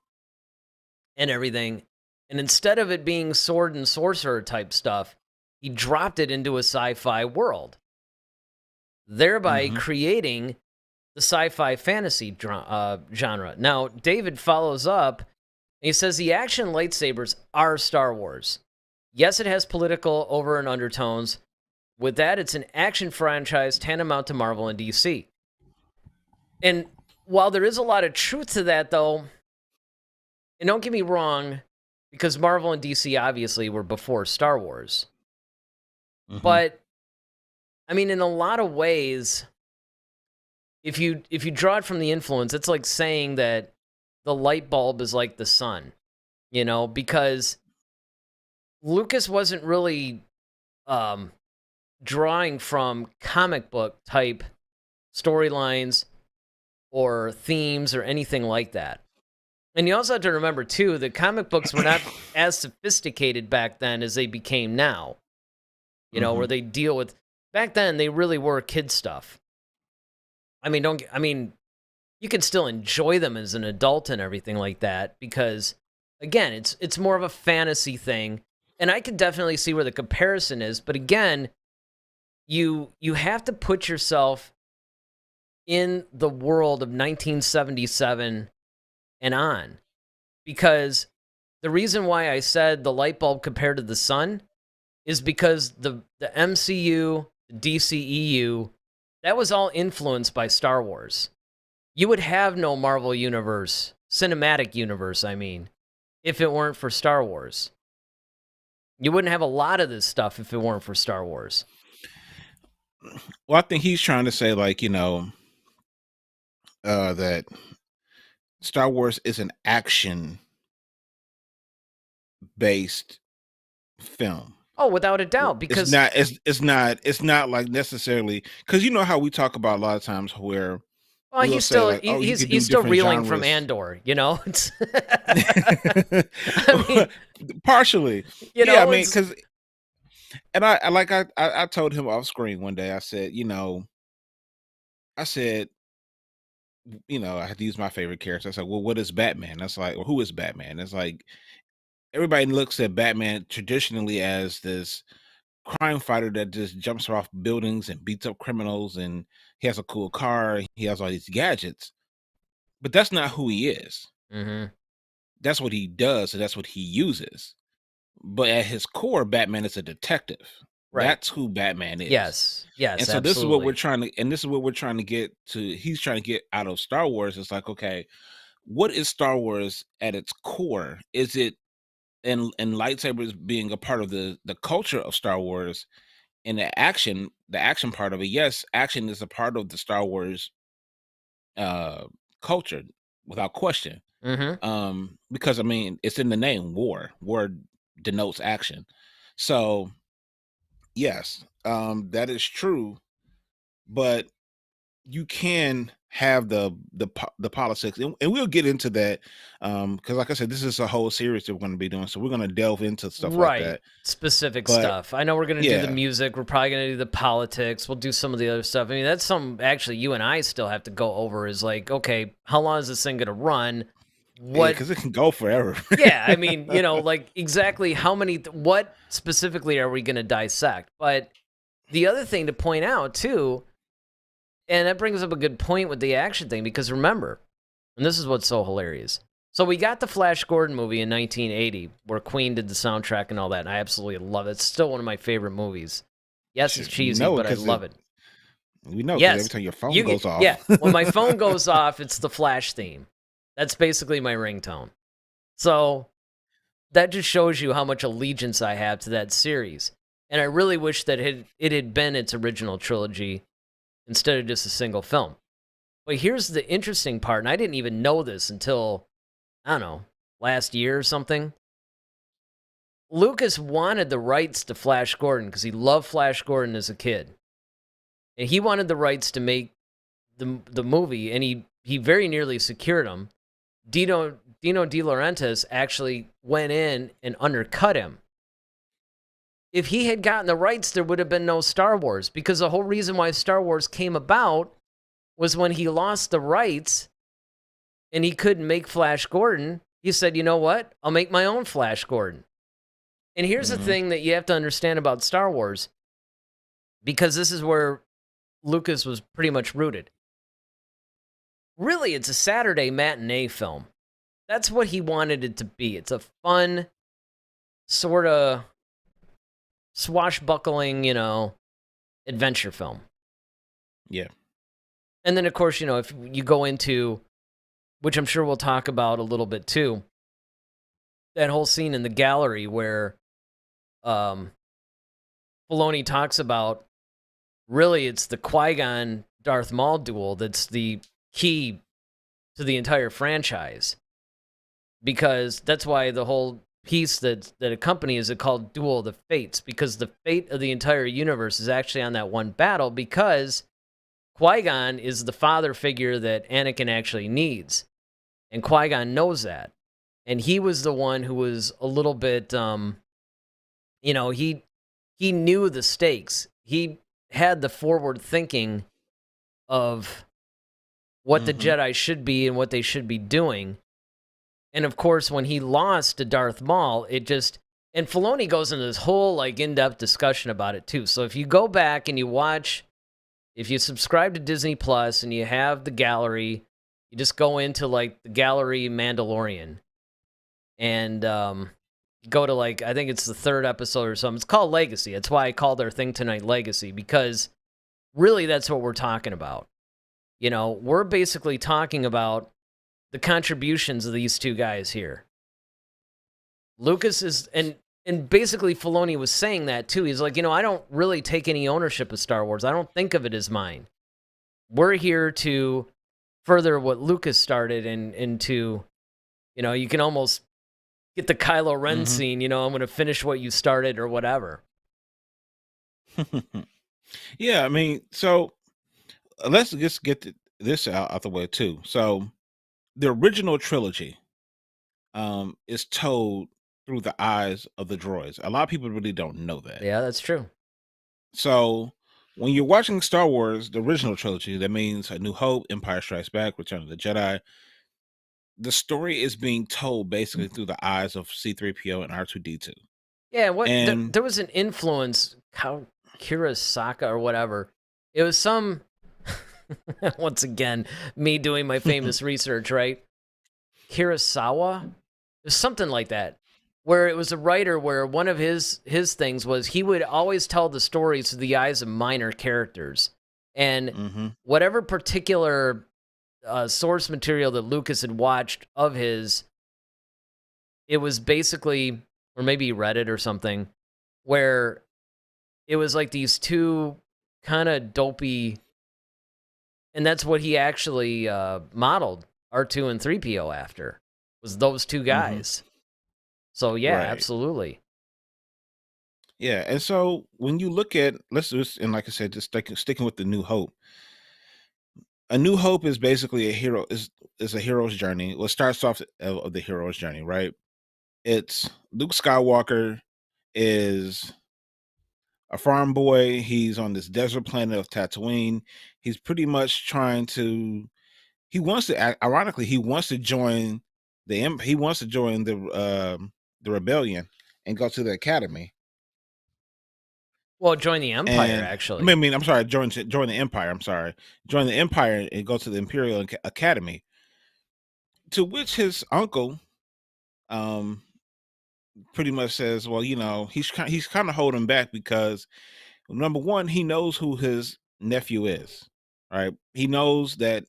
and everything, and instead of it being sword and sorcerer type stuff, he dropped it into a sci-fi world, thereby Hmm. creating the sci-fi fantasy genre. Now, David follows up, and he says the action lightsabers are Star Wars. Yes, it has political over and undertones. With that, it's an action franchise tantamount to Marvel and DC. And while there is a lot of truth to that, though, and don't get me wrong, because Marvel and DC obviously were before Star Wars. Hmm. But, I mean, in a lot of ways, if you draw it from the influence, it's like saying that the light bulb is like the sun, because Lucas wasn't really drawing from comic book type storylines or themes or anything like that. And you also have to remember too that comic books were not as sophisticated back then as they became now. Where Hmm. they deal with, back then they really were kid stuff. I mean, you can still enjoy them as an adult and everything like that, because again, it's more of a fantasy thing, and I can definitely see where the comparison is, but again, you have to put yourself in the world of 1977 and on, because the reason why I said the light bulb compared to the sun is because the MCU, the DCEU, that was all influenced by Star Wars. You would have no Marvel universe, cinematic universe, I mean, if it weren't for Star Wars. You wouldn't have a lot of this stuff if it weren't for Star Wars. Well, I think he's trying to say, like, that Star Wars is an action based film. Oh, without a doubt, It's because, not. It's not like necessarily, because you know how we talk about a lot of times where well, we'll he's say still like, oh, you could do he's still different reeling from genres. Andor, It's I mean, Partially, yeah. I mean, it's because and I told him off screen one day. I said, I said, I had to use my favorite character. I said, well, what is Batman? That's like, well, who is Batman? It's like everybody looks at Batman traditionally as this crime fighter that just jumps off buildings and beats up criminals, and he has a cool car, he has all these gadgets. But that's not who he is. Mhm. That's what he does, and that's what he uses. But at his core, Batman is a detective. Right. That's who Batman is. Yes. And Yes, so this is what we're absolutely. trying to, and this is what we're trying to get to. He's trying to get out of Star Wars. It's like, okay, what is Star Wars at its core? Is it, and lightsabers being a part of the culture of Star Wars, and the action part of it? Yes, action is a part of the Star Wars uh culture, without question. Mhm. Because I mean, it's in the name, war denotes action. So yes, that is true. But you can have the politics, and we'll get into that, because like I said, this is a whole series that we're going to be doing, so we're going to delve into stuff like Right. that. Specific But stuff. I know we're going to do the yeah, music. We're probably going to do the politics. We'll do some of the other stuff. I mean, that's some actually you and I still have to go over is like, okay, how long is this thing going to run? yeah, What because it can go forever. Yeah, I mean, like exactly how many, what specifically are we going to dissect? But the other thing to point out too, and that brings up a good point with the action thing, because remember, and this is what's so hilarious. So we got the Flash Gordon movie in 1980, where Queen did the soundtrack and all that, and I absolutely love it. It's still one of my favorite movies. Yes, it's We cheesy, know but I because love it. we know because every Yes, time your phone goes yeah. off. When my phone goes off, it's the Flash theme. That's basically my ringtone. So that just shows you how much allegiance I have to that series. And I really wish that it had been its original trilogy instead of just a single film. But here's the interesting part, and I didn't even know this until, I don't know, last year or something. Lucas wanted the rights to Flash Gordon because he loved Flash Gordon as a kid. And he wanted the rights to make the movie, and he very nearly secured them. Dino De Laurentiis actually went in and undercut him. If he had gotten the rights, there would have been no Star Wars, because the whole reason why Star Wars came about was when he lost the rights and he couldn't make Flash Gordon. He said, you know what? I'll make my own Flash Gordon. And here's the thing that you have to understand about Star Wars, because this is where Lucas was pretty much rooted. Really, it's a Saturday matinee film. That's what he wanted it to be. It's a fun, sort of swashbuckling, adventure film. Yeah. And then, of course, if you go into, which I'm sure we'll talk about a little bit too, that whole scene in the gallery where Filoni talks about, really, it's the Qui-Gon Darth Maul duel that's the key to the entire franchise. Because that's why the whole piece that accompanies it called Duel of the Fates, because the fate of the entire universe is actually on that one battle, because Qui-Gon is the father figure that Anakin actually needs. And Qui-Gon knows that. And he was the one who was a little bit, he knew the stakes. He had the forward thinking of what the Jedi should be and what they should be doing. And of course, when he lost to Darth Maul, and Filoni goes into this whole in-depth discussion about it too. So if you go back and you watch, if you subscribe to Disney Plus and you have the gallery, you just go into the gallery Mandalorian and go to I think it's the 3rd episode or something. It's called Legacy. That's why I called our thing tonight Legacy, because really that's what we're talking about. We're basically talking about the contributions of these two guys here. Lucas is, and basically Filoni was saying that too. He's like, I don't really take any ownership of Star Wars. I don't think of it as mine. We're here to further what Lucas started and to, you can almost get the Kylo Ren scene, I'm going to finish what you started or whatever. Yeah, I mean, so let's just get this out the way too. So the original trilogy is told through the eyes of the droids. A lot of people really don't know that. Yeah, that's true. So when you're watching Star Wars, the original trilogy, that means A New Hope, Empire Strikes Back, Return of the Jedi, the story is being told basically through the eyes of C-3PO and R2-D2. Yeah, And there was an influence, Kurosaka or whatever. It was some, once again, me doing my famous research, right? Kurosawa? It was something like that, where it was a writer where one of his things was he would always tell the stories through the eyes of minor characters. And whatever particular source material that Lucas had watched of his, it was basically, or maybe he read it or something, where it was like these two kind of dopey, and that's what he actually modeled R2 and 3PO after, was those two guys. So yeah, Right. absolutely. Yeah, and so when you look at, let's just, and like I said, just sticking with the New Hope, A New Hope is basically a hero's journey. Well, it starts off of the hero's journey, right? It's Luke Skywalker is a farm boy. He's on this desert planet of Tatooine. He's pretty much trying to. He wants to. Ironically, he wants to join he wants to join the rebellion and go to the academy. Well, join the Empire, And actually. I'm sorry, join the Empire. I'm sorry, join the Empire and go to the Imperial Academy. To which his uncle, um, pretty much says, well, he's kind of holding back because number one, he knows who his nephew is, right? He knows that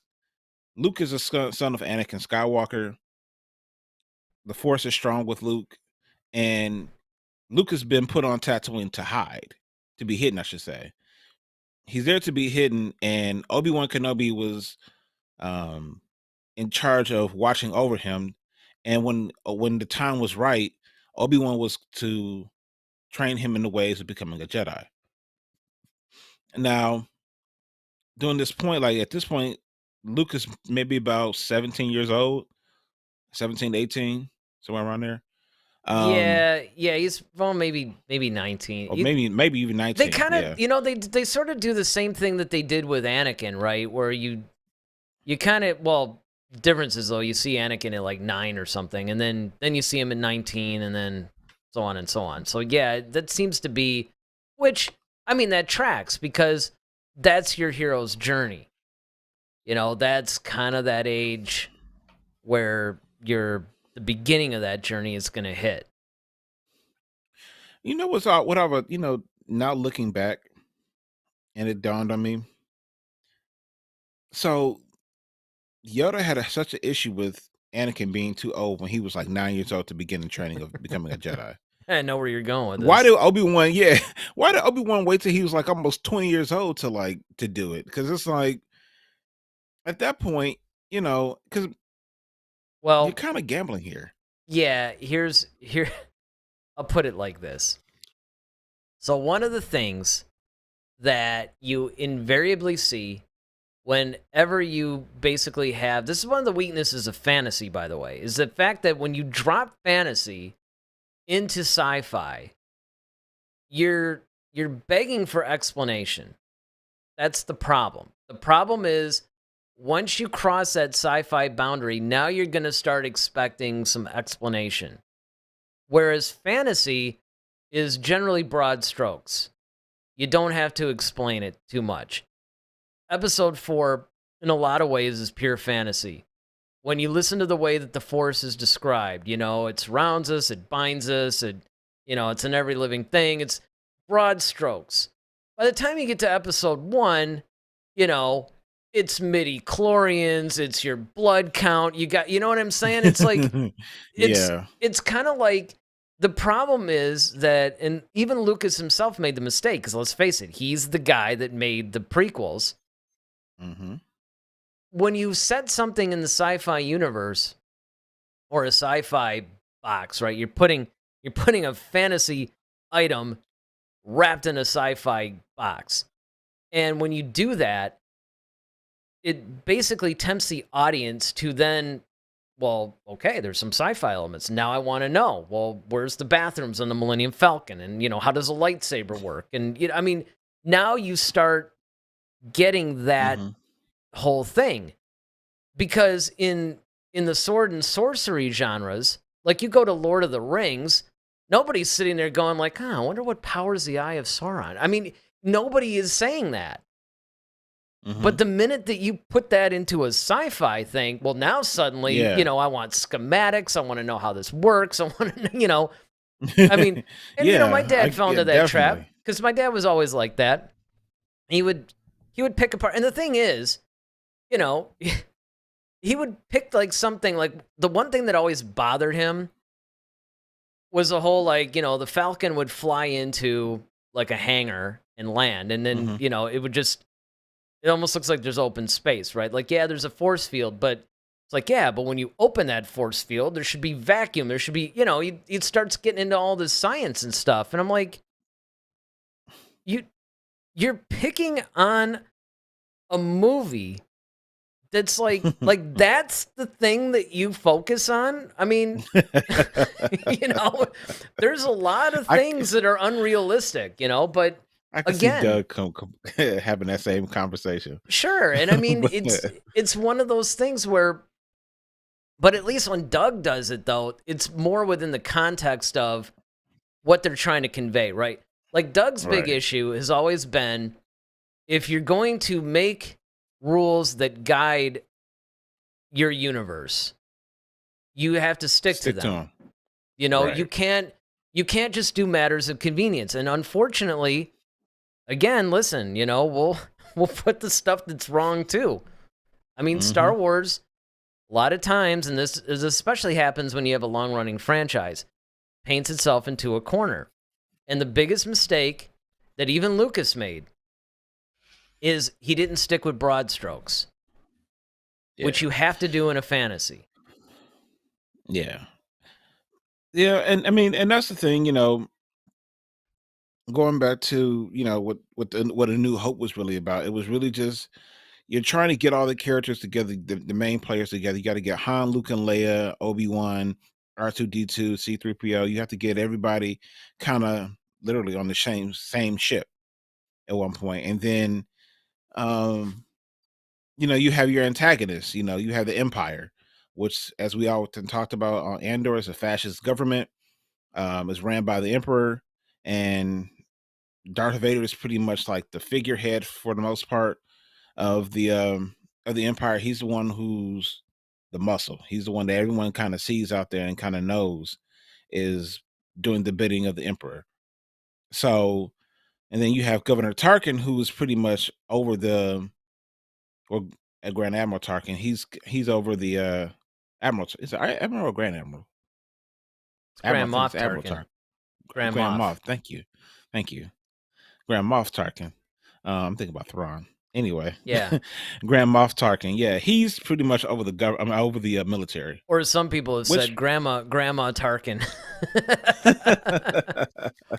Luke is a son of Anakin Skywalker. The Force is strong with Luke, and Luke has been put on Tatooine to be hidden, I should say. He's there to be hidden, and Obi-Wan Kenobi was um, in charge of watching over him. And when the time was right, Obi-Wan was to train him in the ways of becoming a Jedi. Now, during this point, like at this point, Luke is maybe about 17 years old, 17, 18, somewhere around there. Yeah, he's maybe 19. Or maybe even 19. They kind yeah. of, they sort of do the same thing that they did with Anakin, right? Where you kind of, well, difference is though you see Anakin at like 9 or something, and then you see him at 19, and then so on and so on. So yeah, that seems to be, which I mean that tracks because that's your hero's journey. That's kind of that age where the beginning of that journey is going to hit. You know what I was, now looking back, and it dawned on me. So Yoda had such an issue with Anakin being too old when he was like 9 years old to begin the training of becoming a Jedi. I know where you're going with this. Why did Obi-Wan? Yeah, why did Obi-Wan wait till he was like almost 20 years old to do it? Because it's like at that point, because well, you're kind of gambling here. Yeah, here. I'll put it like this. So one of the things that you invariably see whenever you basically have, this is one of the weaknesses of fantasy, by the way, is the fact that when you drop fantasy into sci-fi, you're begging for explanation. That's the problem. The problem is once you cross that sci-fi boundary, now you're going to start expecting some explanation. Whereas fantasy is generally broad strokes. You don't have to explain it too much. Episode 4, in a lot of ways, is pure fantasy. When you listen to the way that the Force is described, it surrounds us, it binds us, it's in every living thing. It's broad strokes. By the time you get to episode 1, it's midi-chlorians, it's your blood count. You know what I'm saying? It's like, it's kind of like, the problem is that, and even Lucas himself made the mistake, because let's face it, he's the guy that made the prequels. Mm-hmm. When you set something in the sci-fi universe, or a sci-fi box, right? You're putting a fantasy item wrapped in a sci-fi box. And when you do that, it basically tempts the audience to then, well, okay, there's some sci-fi elements. Now I want to know, well, where's the bathrooms on the Millennium Falcon? And, how does a lightsaber work? And, now you start getting that whole thing. Because in the sword and sorcery genres, like you go to Lord of the Rings, nobody's sitting there going like, I wonder what powers the Eye of Sauron. I mean, nobody is saying that. But the minute that you put that into a sci-fi thing, well, now suddenly, I want schematics. I want to know how this works. I want to, I mean, and my dad fell into that trap because my dad was always like that. He would pick apart, and the thing is, he would pick like something like the one thing that always bothered him was the whole like, the Falcon would fly into like a hangar and land, and then it would just. It almost looks like there's open space, right? Like, yeah, there's a force field, but it's like, yeah, but when you open that force field, there should be vacuum. There should be, it starts getting into all this science and stuff. And I'm like, you're picking on a movie That's that's the thing that you focus on. I mean, you know, there's a lot of I c- things that are unrealistic, but I can see again, Doug having that same conversation. sure. And I mean, But it's one of those things where, but at least when Doug does it though, it's more within the context of what they're trying to convey, right? Like Doug's big right, issue has always been, if you're going to make rules that guide your universe, you have to stick to stick to them. him. You Right. can't just do matters of convenience. And unfortunately, again, listen, we'll we'll put the stuff that's wrong too. I mean, Hmm. Star Wars, a lot of times, and this especially happens when you have a long-running franchise, paints itself into a corner. And the biggest mistake that even Lucas made is he didn't stick with broad strokes, which Yeah. you have to do in a fantasy. Yeah. Yeah. And I mean, and that's the thing, going back to, what A New Hope was really about. It was really just you're trying to get all the characters together, the main players together. You got to get Han, Luke, and Leia, Obi-Wan, R2D2, C3PO. You have to get everybody kind of literally on the same ship at one point. And then you have your antagonists, you have the Empire, which, as we often talked about on Andor, is a fascist government. Is ran by the Emperor, and Darth Vader is pretty much like the figurehead for the most part of the Empire. He's the one who's the muscle. He's the one that everyone kind of sees out there and kind of knows is doing the bidding of the Emperor. So, and then you have Governor Tarkin, who is pretty much over or Grand Admiral Tarkin. He's over the Admiral. Is it Admiral or Grand Admiral? It's Admiral. I Grand think it's Moff Admiral Tarkin. Tarkin. Grand Grand Moff. Moff. Thank you. Grand Moff Tarkin. I'm thinking about Thrawn. Anyway, Yeah. Grand Moff Tarkin. Yeah, he's pretty much over the over the military. Or as some people have Which, said, Grandma Tarkin.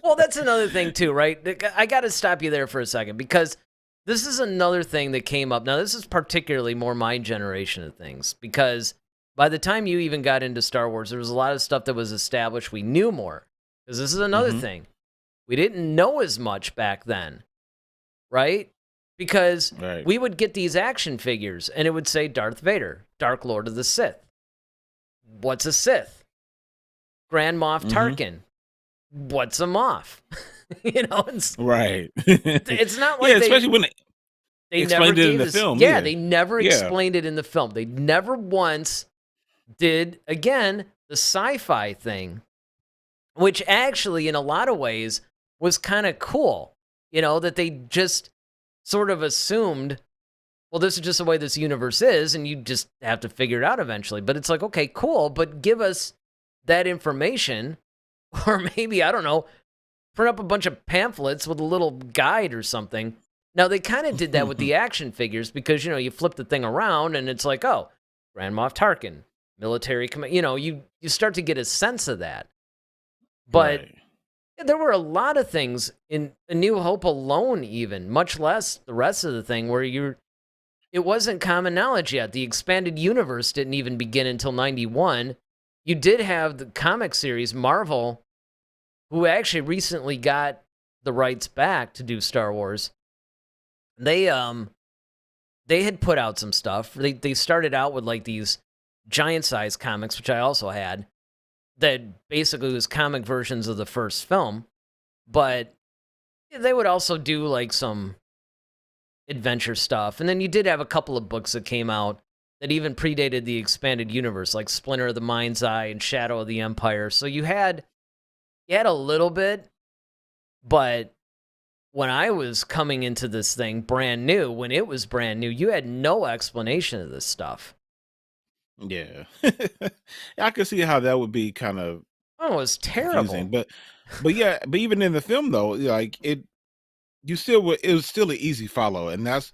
Well, that's another thing too, right? I got to stop you there for a second, because this is another thing that came up. Now, this is particularly more my generation of things, because by the time you even got into Star Wars, there was a lot of stuff that was established. We knew more, because this is another hmm thing. We didn't know as much back then, right? Because right, we would get these action figures and it would say Darth Vader, Dark Lord of the Sith. What's a Sith? Grand Moff hmm Tarkin. What's a Moff? It's right. it's not Yeah, like especially when they they never explained it in gave the us. film. Yeah, Yeah, they never yeah, explained it in the film. They never once did, again, the sci-fi thing, which actually in a lot of ways was kind of cool. That they just sort of assumed, well, this is just the way this universe is, and you just have to figure it out eventually. But it's like, okay, cool, but give us that information, or maybe, I don't know, print up a bunch of pamphlets with a little guide or something. Now, they kind of did that with the action figures, because, you flip the thing around and it's like, oh, Grand Moff Tarkin, military command. You start to get a sense of that. But right, there were a lot of things in A New Hope alone, even, much less the rest of the thing, where it wasn't common knowledge yet. The expanded universe didn't even begin until 91. You did have the comic series, Marvel, who actually recently got the rights back to do Star Wars. They had put out some stuff. They started out with like these giant size comics, which I also had, that basically was comic versions of the first film. But they would also do like some adventure stuff. And then you did have a couple of books that came out that even predated the expanded universe, like Splinter of the Mind's Eye and Shadow of the Empire. So you had a little bit, but when I was coming into this thing brand new, when it was brand new, you had no explanation of this stuff. yeah. I can see how that would be kind of Oh, it was confusing, terrible. but yeah, but even in the film though, like it was still an easy follow, and that's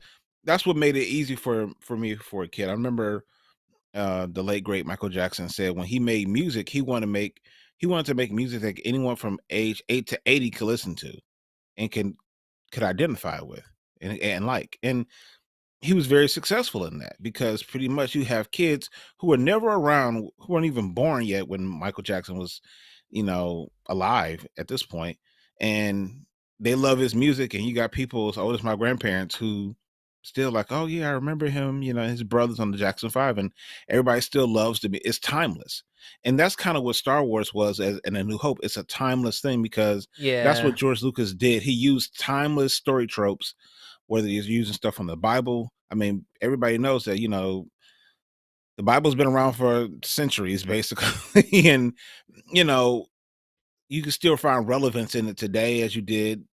what made it easy for me for a kid. I remember the late great Michael Jackson said when he made music, he wanted to make music that anyone from age 8 to 80 could listen to and could identify with and like. And he was very successful in that because pretty much you have kids who were never around, who weren't even born yet when Michael Jackson was, alive at this point, and they love his music. And you got people as old as my grandparents who still like, oh yeah, I remember him. His brothers on the Jackson Five, and everybody still loves to be. It's timeless, and that's kind of what Star Wars was as in A New Hope. It's a timeless thing because that's what Yeah. George Lucas did. He used timeless story tropes, whether he's using stuff from the Bible. I mean, everybody knows that, the Bible's been around for centuries, basically. And, you know, you can still find relevance in it today as you did,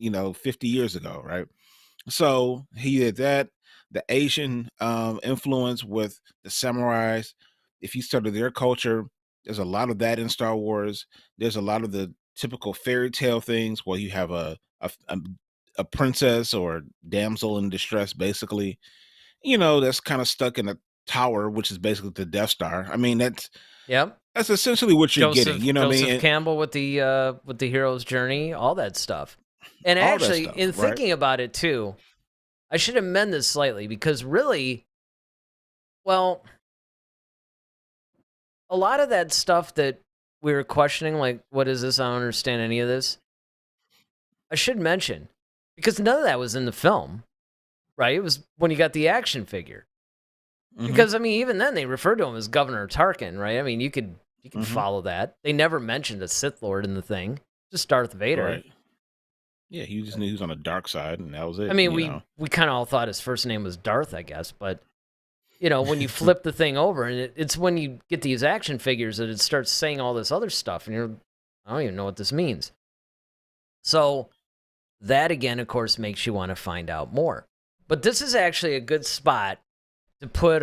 50 years ago, right? So he did that. The Asian influence with the samurais, if you study their culture, there's a lot of that in Star Wars. There's a lot of the typical fairy tale things where you have a princess or damsel in distress, basically, that's kind of stuck in a tower, which is basically the Death Star. I mean, Yep. that's essentially what you're getting. Joseph You know what I mean? Joseph And Campbell with the hero's journey, all that stuff. And all that actually, stuff, in right? thinking about it too, I should amend this slightly because really, well, a lot of that stuff that we were questioning, like, what is this? I don't understand any of this. I should mention because none of that was in the film, right? It was when you got the action figure. Hmm. Because I mean, even then they referred to him as Governor Tarkin, right? I mean, you could Hmm. follow that. They never mentioned a Sith Lord in the thing, just Darth Vader. Right. Yeah, he just knew he was on the dark side, and that was I it. mean, we kind of all thought his first name was Darth, I guess, but when you flip the thing over, and it's when you get these action figures that it starts saying all this other stuff, and I don't even know what this means. So that again, of course, makes you want to find out more. But this is actually a good spot to put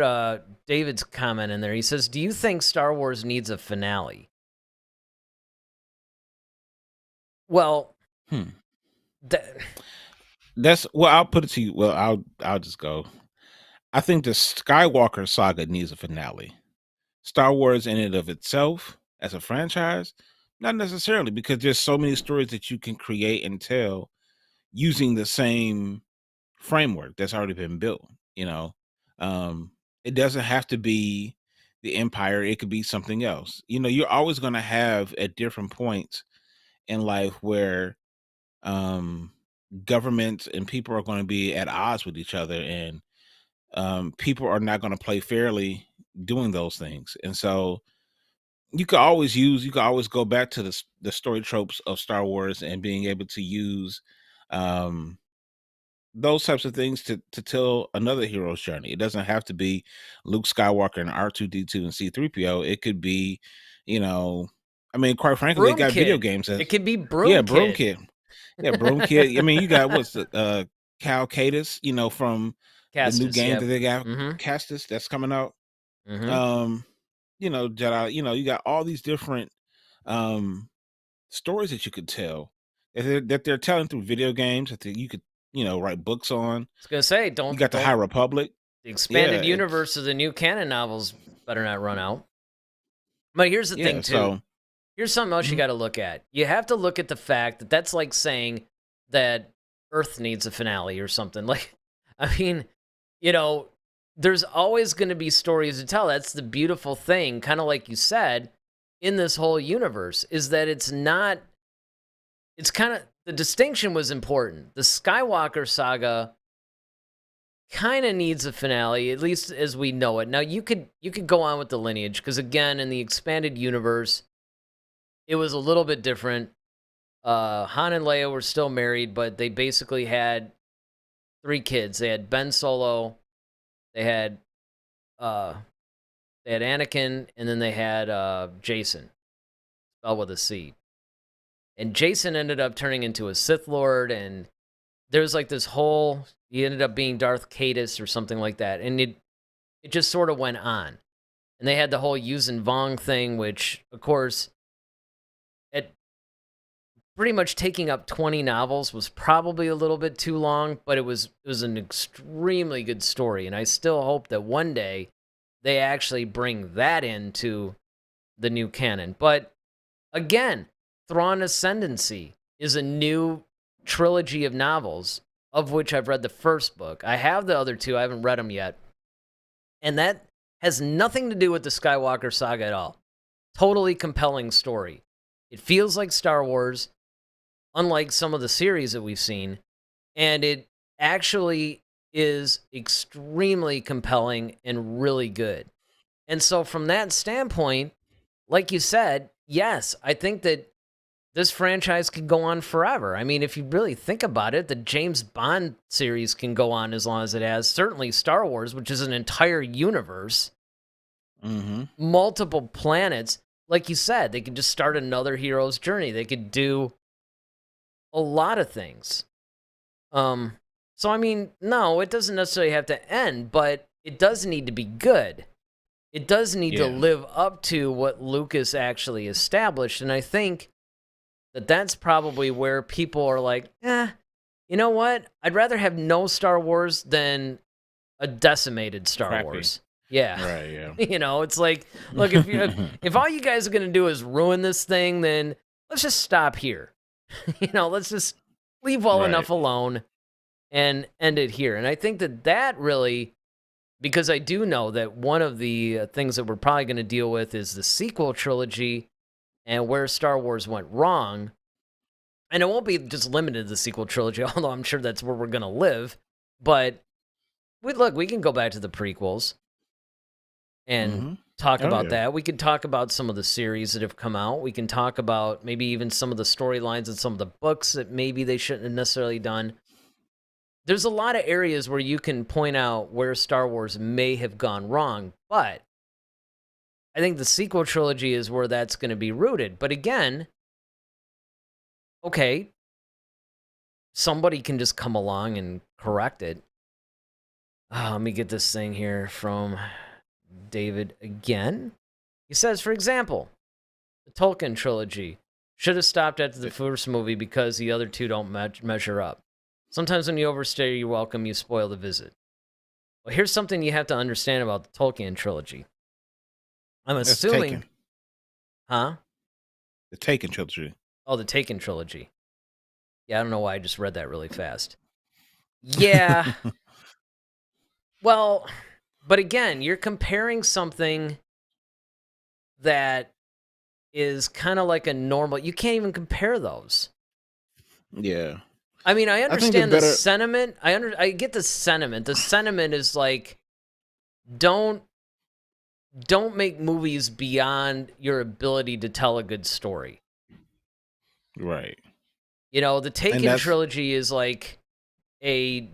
David's comment in there. He says, "Do you think Star Wars needs a finale?" Well, Hmm. th- That's well. I'll put it to you. Well, I'll just go. I think the Skywalker saga needs a finale. Star Wars, in and of itself, as a franchise, not necessarily, because there's so many stories that you can create and tell using the same framework that's already been built. You know, um, it doesn't have to be the Empire; it could be something else. You're always going to have at different points in life where um, governments and people are going to be at odds with each other, and people are not going to play fairly doing those things. And so you can always go back to the story tropes of Star Wars and being able to use um those types of things to tell another hero's journey. It doesn't have to be Luke Skywalker and R2D2 and C3PO. It could be, you know, I mean, quite frankly, they Broom got video Kid. games It as could be yeah, Broom Broom Kid. Kid. Yeah, Broom Kid. I mean, you got what's the Cal Cadis, from the new Castus, game that yep. they got, Mm-hmm. Castus, that's coming out. Mm-hmm. Um, Jedi, you got all these different um stories that you could tell that they're telling through video games you could, write books on. I was gonna say, You don't got the High don't Republic. the Yeah, expanded it's universe of the new canon novels better not run out. But here's the yeah, thing too. so Here's something else you mhm, got to look at. You have to look at the fact that that's like saying that Earth needs a finale or something. Like, I mean, you know, there's always going to be stories to tell. That's the beautiful thing, kind of like you said, in this whole universe, is that it's not, it's kind of, the distinction was important. The Skywalker saga kind of needs a finale, at least as we know it. Now, you could go on with the lineage, because again, in the expanded universe, it was a little bit different. Han and Leia were still married, but they basically had three kids. They had Ben Solo, they had uh, they had Anakin, and then they had Jason, spelled with a C. And Jason ended up turning into a Sith Lord, and there's like this whole. He ended up being Darth Cadus or something like that, and it just sort of went on. And they had the whole Yuuzhan Vong thing, which of course it pretty much taking up 20 novels was probably a little bit too long, but it was an extremely good story, and I still hope that one day they actually bring that into the new canon. But again, Thrawn Ascendancy is a new trilogy of novels of which I've read the first book. I have the other two. I haven't read them yet. And that has nothing to do with the Skywalker saga at all. Totally compelling story. It feels like Star Wars, unlike some of the series that we've seen. And it actually is extremely compelling and really good. And so from that standpoint, like you said, yes, I think that this franchise could go on forever. I mean, if you really think about it, the James Bond series can go on as long as it has. Certainly Star Wars, which is an entire universe, multiple planets. Like you said, they could just start another hero's journey. They could do a lot of things. So, I mean, no, it doesn't necessarily have to end, but it does need to be good. It does need to live up to what Lucas actually established. And I think that that's probably where people are like, you know what? I'd rather have no Star Wars than a decimated Star Wars. Yeah. Right, yeah. You know, it's like, look, if all you guys are going to do is ruin this thing, then let's just stop here. You know, let's just leave well enough alone and end it here. And I think that really, because I do know that one of the things that we're probably going to deal with is the sequel trilogy and where Star Wars went wrong. And it won't be just limited to the sequel trilogy, although I'm sure that's where we're going to live. But we can go back to the prequels and talk about that. We could talk about some of the series that have come out. We can talk about maybe even some of the storylines and some of the books that maybe they shouldn't have necessarily done. There's a lot of areas where you can point out where Star Wars may have gone wrong, but I think the sequel trilogy is where that's going to be rooted. But again, okay, somebody can just come along and correct it. Let me get this thing here from David again. He says, for example, the Tolkien trilogy should have stopped after the first movie because the other two don't measure up. Sometimes when you overstay your welcome, you spoil the visit. Well, here's something you have to understand about the Tolkien trilogy. I'm assuming... Huh? The Taken trilogy. Oh, the Taken trilogy. Yeah, I don't know why I just read that really fast. Yeah. Well, but again, you're comparing something that is kind of like a normal... You can't even compare those. Yeah. I mean, I understand the sentiment. I get the sentiment. The sentiment is like, don't make movies beyond your ability to tell a good story. Right. You know, the Taken trilogy is like it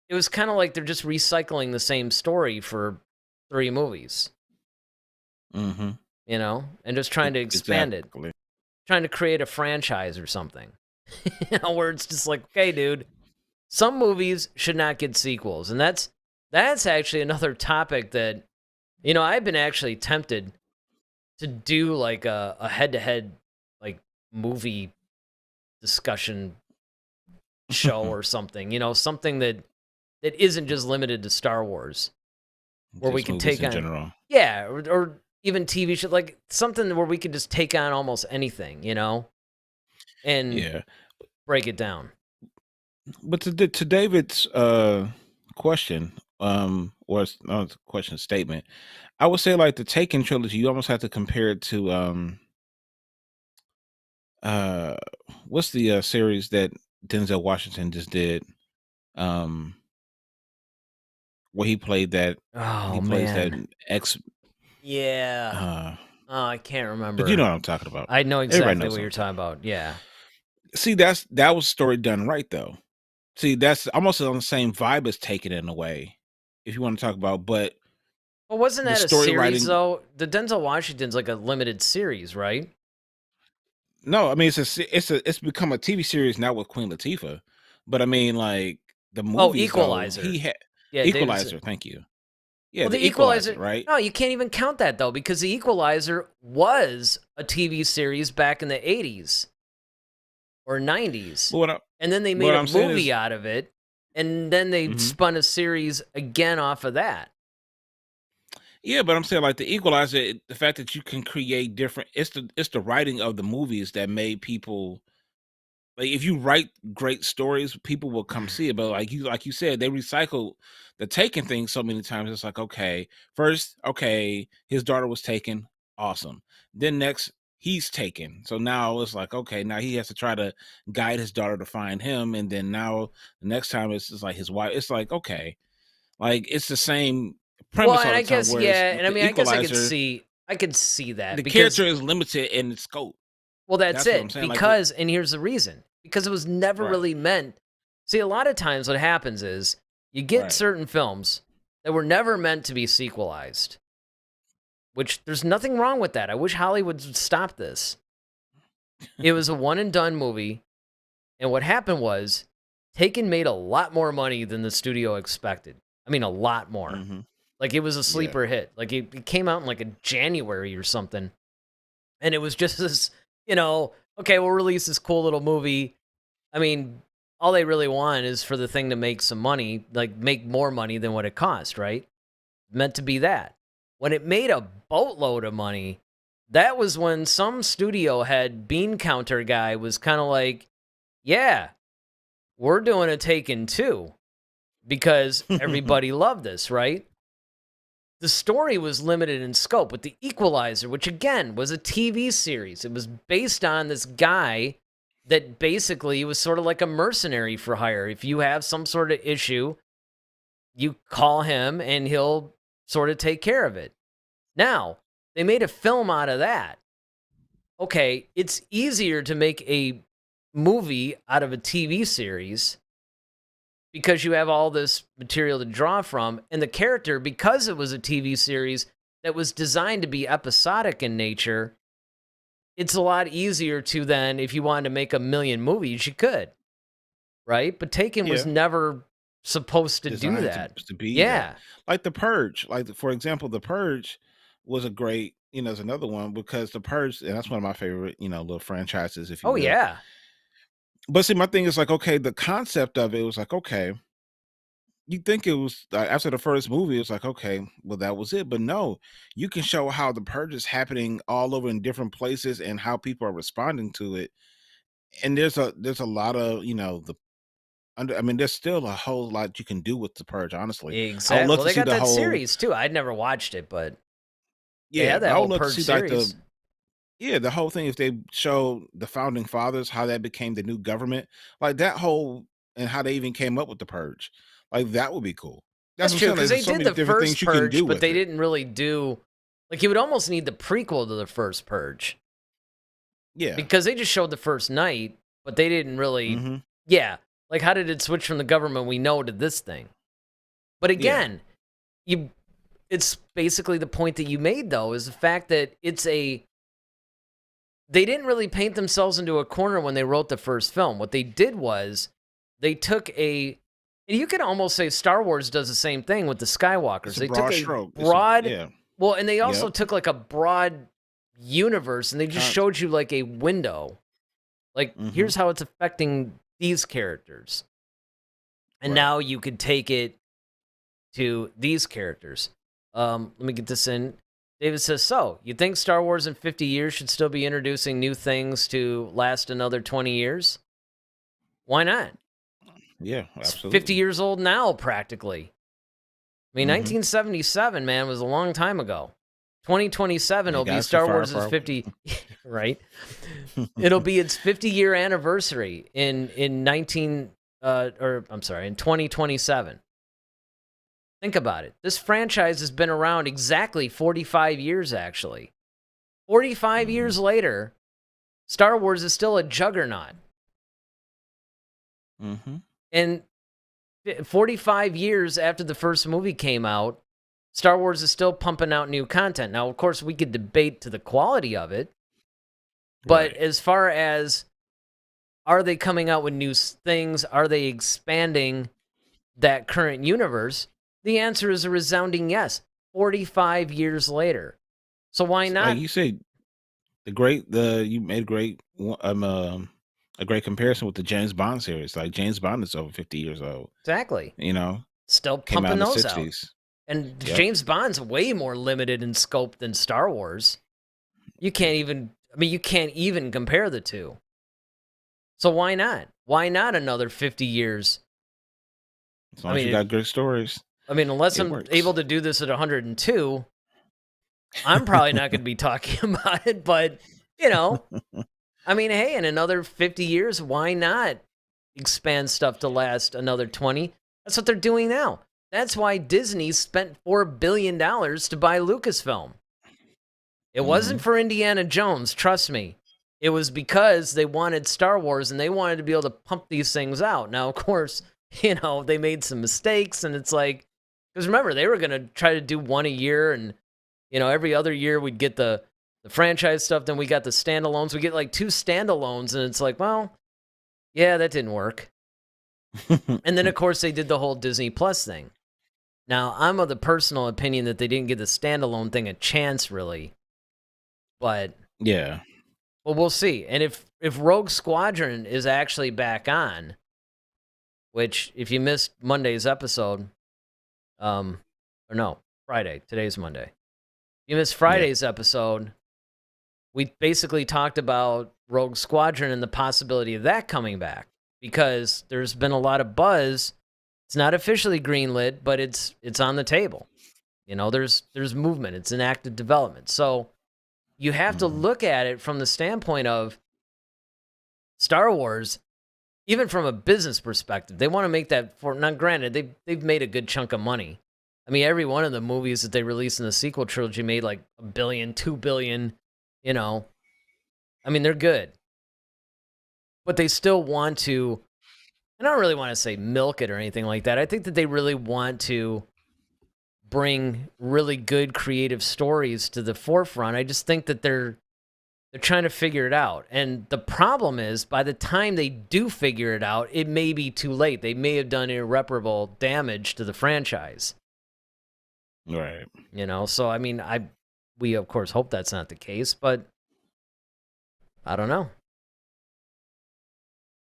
was kind of like they're just recycling the same story for 3 movies. You know, and just trying to expand it. Trying to create a franchise or something. You know, where it's just like, okay, dude, some movies should not get sequels. And that's actually another topic that, you know, I've been actually tempted to do like a head-to-head like movie discussion show or something, you know, something that isn't just limited to Star Wars, where we can take on general. Yeah, or even TV show, like something where we could just take on almost anything, you know, and break it down. But to David's question, or question statement, I would say like the Taken trilogy, you almost have to compare it to what's the series that Denzel Washington just did, where he played that. Oh, he plays man. that ex. Yeah. I can't remember. But you know what I'm talking about. I know exactly what you're talking about. Yeah. See, that was story done right though. See, that's almost on the same vibe as Taken in a way, if you want to talk about. But well, wasn't that a series though? The Denzel Washington's like a limited series, right? No, I mean it's become a TV series now with Queen Latifah. But I mean, like the movie. Oh, Equalizer. Equalizer. Thank you. Yeah, well, the Equalizer, right? No, you can't even count that though, because the Equalizer was a TV series back in the 80s or 90s. Well, and then they made a movie out of it, and then they spun a series again off of that. Yeah, but I'm saying like the Equalizer, the fact that you can create different, it's the writing of the movies that made people like if you write great stories, people will come see it. But like you said, they recycle the taken thing so many times. It's like, okay, first, okay, his daughter was taken, awesome. Then next, he's taken. So now it's like, okay, now he has to try to guide his daughter to find him. And then now the next time it's just like his wife. It's like, okay, like it's the same Well, premise all and the I time. guess Whereas yeah, with and I the mean, I guess Equalizer, I could see that the because character is limited in its scope. well, that's That's what I'm it. saying. Like with Because and here's the reason. Because it was never right, really meant. See, a lot of times what happens is you get right. certain films that were never meant to be sequelized, which there's nothing wrong with that. I wish Hollywood would stop this. It was a one and done movie, and what happened was Taken made a lot more money than the studio expected. I mean, a lot more. hmm Like it was a Yeah. sleeper hit. Like it came out in like a January or something. And it was just this, okay, we'll release this cool little movie. I mean, all they really want is for the thing to make some money, like make more money than what it cost, right? Meant to be that. When it made a boatload of money, that was when some studio head bean counter guy was kind of like, yeah, we're doing a Taken too because everybody loved this, right? The story was limited in scope with The Equalizer, which again was a TV series. It was based on this guy that basically was sort of like a mercenary for hire. If you have some sort of issue, you call him and he'll sort of take care of it. Now, they made a film out of that. Okay, it's easier to make a movie out of a TV series because you have all this material to draw from. And the character, because it was a TV series that was designed to be episodic in nature, it's a lot easier to then, if you wanted to make a million movies, you could, right? But Taken was Yeah. never supposed to do Designed that. to be that. Yeah. Like The Purge, like for example, The Purge was a great, is another one because The Purge, and that's one of my favorite, little franchises, if you Oh, will. yeah. But see, my thing is like, okay, the concept of it was like, okay, you think it was like after the first movie, it's like, okay, well, that was it. But no, you can show how the purge is happening all over in different places and how people are responding to it. And there's a lot of, the I mean, there's still a whole lot you can do with the purge, honestly. I would Exactly. love Well, to they see got the that whole series too. I'd never watched it, but they yeah, had but that I would whole love to Purge see like series. the whole thing if they show the founding fathers, how that became the new government, like that whole and how they even came up with the purge. Like that would be cool. That's That's what I'm true, saying. because Like, they there's so did many the different first things you can do Purge, but with they it. didn't really do. Like, you would almost need the prequel to the first Purge Yeah. because they just showed the first night, but they didn't really. hmm Yeah. Like, how did it switch from the government we know to this thing? But Yeah. again, it's basically the point that you made, though, is the fact that they didn't really paint themselves into a corner when they wrote the first film. What they did was they took and you could almost say Star Wars does the same thing with the Skywalkers. It's a They took broad a stroke. broad, Yeah. well, and they also Yep. took like a broad universe and they just Con- showed you like a window. Like, hmm here's how it's affecting these characters. And Right. now you could take it to these characters. Let me get this in. David says, so, you think Star Wars in 50 years should still be introducing new things to last another 20 years? Why not? Yeah. It's 50 Absolutely. years old now, practically. I mean, hmm 1977, man, was a long time ago. 2027 You will be guys Star too far Wars' apart. 50, right? It'll be its 50-year anniversary in 2027. Think about it. This franchise has been around exactly 45 years, actually. 45 hmm years later, Star Wars is still a juggernaut. hmm And 45 years after the first movie came out, Star Wars is still pumping out new content. Now, of course, we could debate to the quality of it, but Right. as far as are they coming out with new things? Are they expanding that current universe? The answer is a resounding yes. 45 years later. So why Like not? you said, you made a great comparison with the James Bond series. Like James Bond is over 50 years old. Exactly. You know, Still came out pumping in the those out. 60s. And Yep. James Bond's way more limited in scope than Star Wars. You can't even compare the two. So why not? Why not another 50 years? As long as you got good stories, unless it I'm works. able to do this at 102, I'm probably not going to be talking about it. But, hey, in another 50 years, why not expand stuff to last another 20? That's what they're doing now. That's why Disney spent $4 billion to buy Lucasfilm. It wasn't for Indiana Jones, trust me. It was because they wanted Star Wars and they wanted to be able to pump these things out. Now, of course, they made some mistakes, and it's like, because remember, they were going to try to do one a year, and, every other year we'd get the franchise stuff, then we got the standalones. We get like 2 standalones, and it's like, well, yeah, that didn't work. And then, of course, they did the whole Disney Plus thing. Now, I'm of the personal opinion that they didn't give the standalone thing a chance, really. But yeah, well, we'll see. And if Rogue Squadron is actually back on, which if you missed Monday's episode, or no, Friday. Today's Monday. If you missed Friday's episode, we basically talked about Rogue Squadron and the possibility of that coming back, because there's been a lot of buzz. It's not officially greenlit, but it's on the table. There's movement. It's in active development. So you have to look at it from the standpoint of Star Wars, even from a business perspective. They want to make that for, now granted, they've made a good chunk of money. Every one of the movies that they released in the sequel trilogy made like $1 billion, $2 billion, they're good. But they still want to, and I don't really want to say milk it or anything like that. I think that they really want to bring really good creative stories to the forefront. I just think that they're trying to figure it out. And the problem is, by the time they do figure it out, it may be too late. They may have done irreparable damage to the franchise. Right. So we of course hope that's not the case, but I don't know.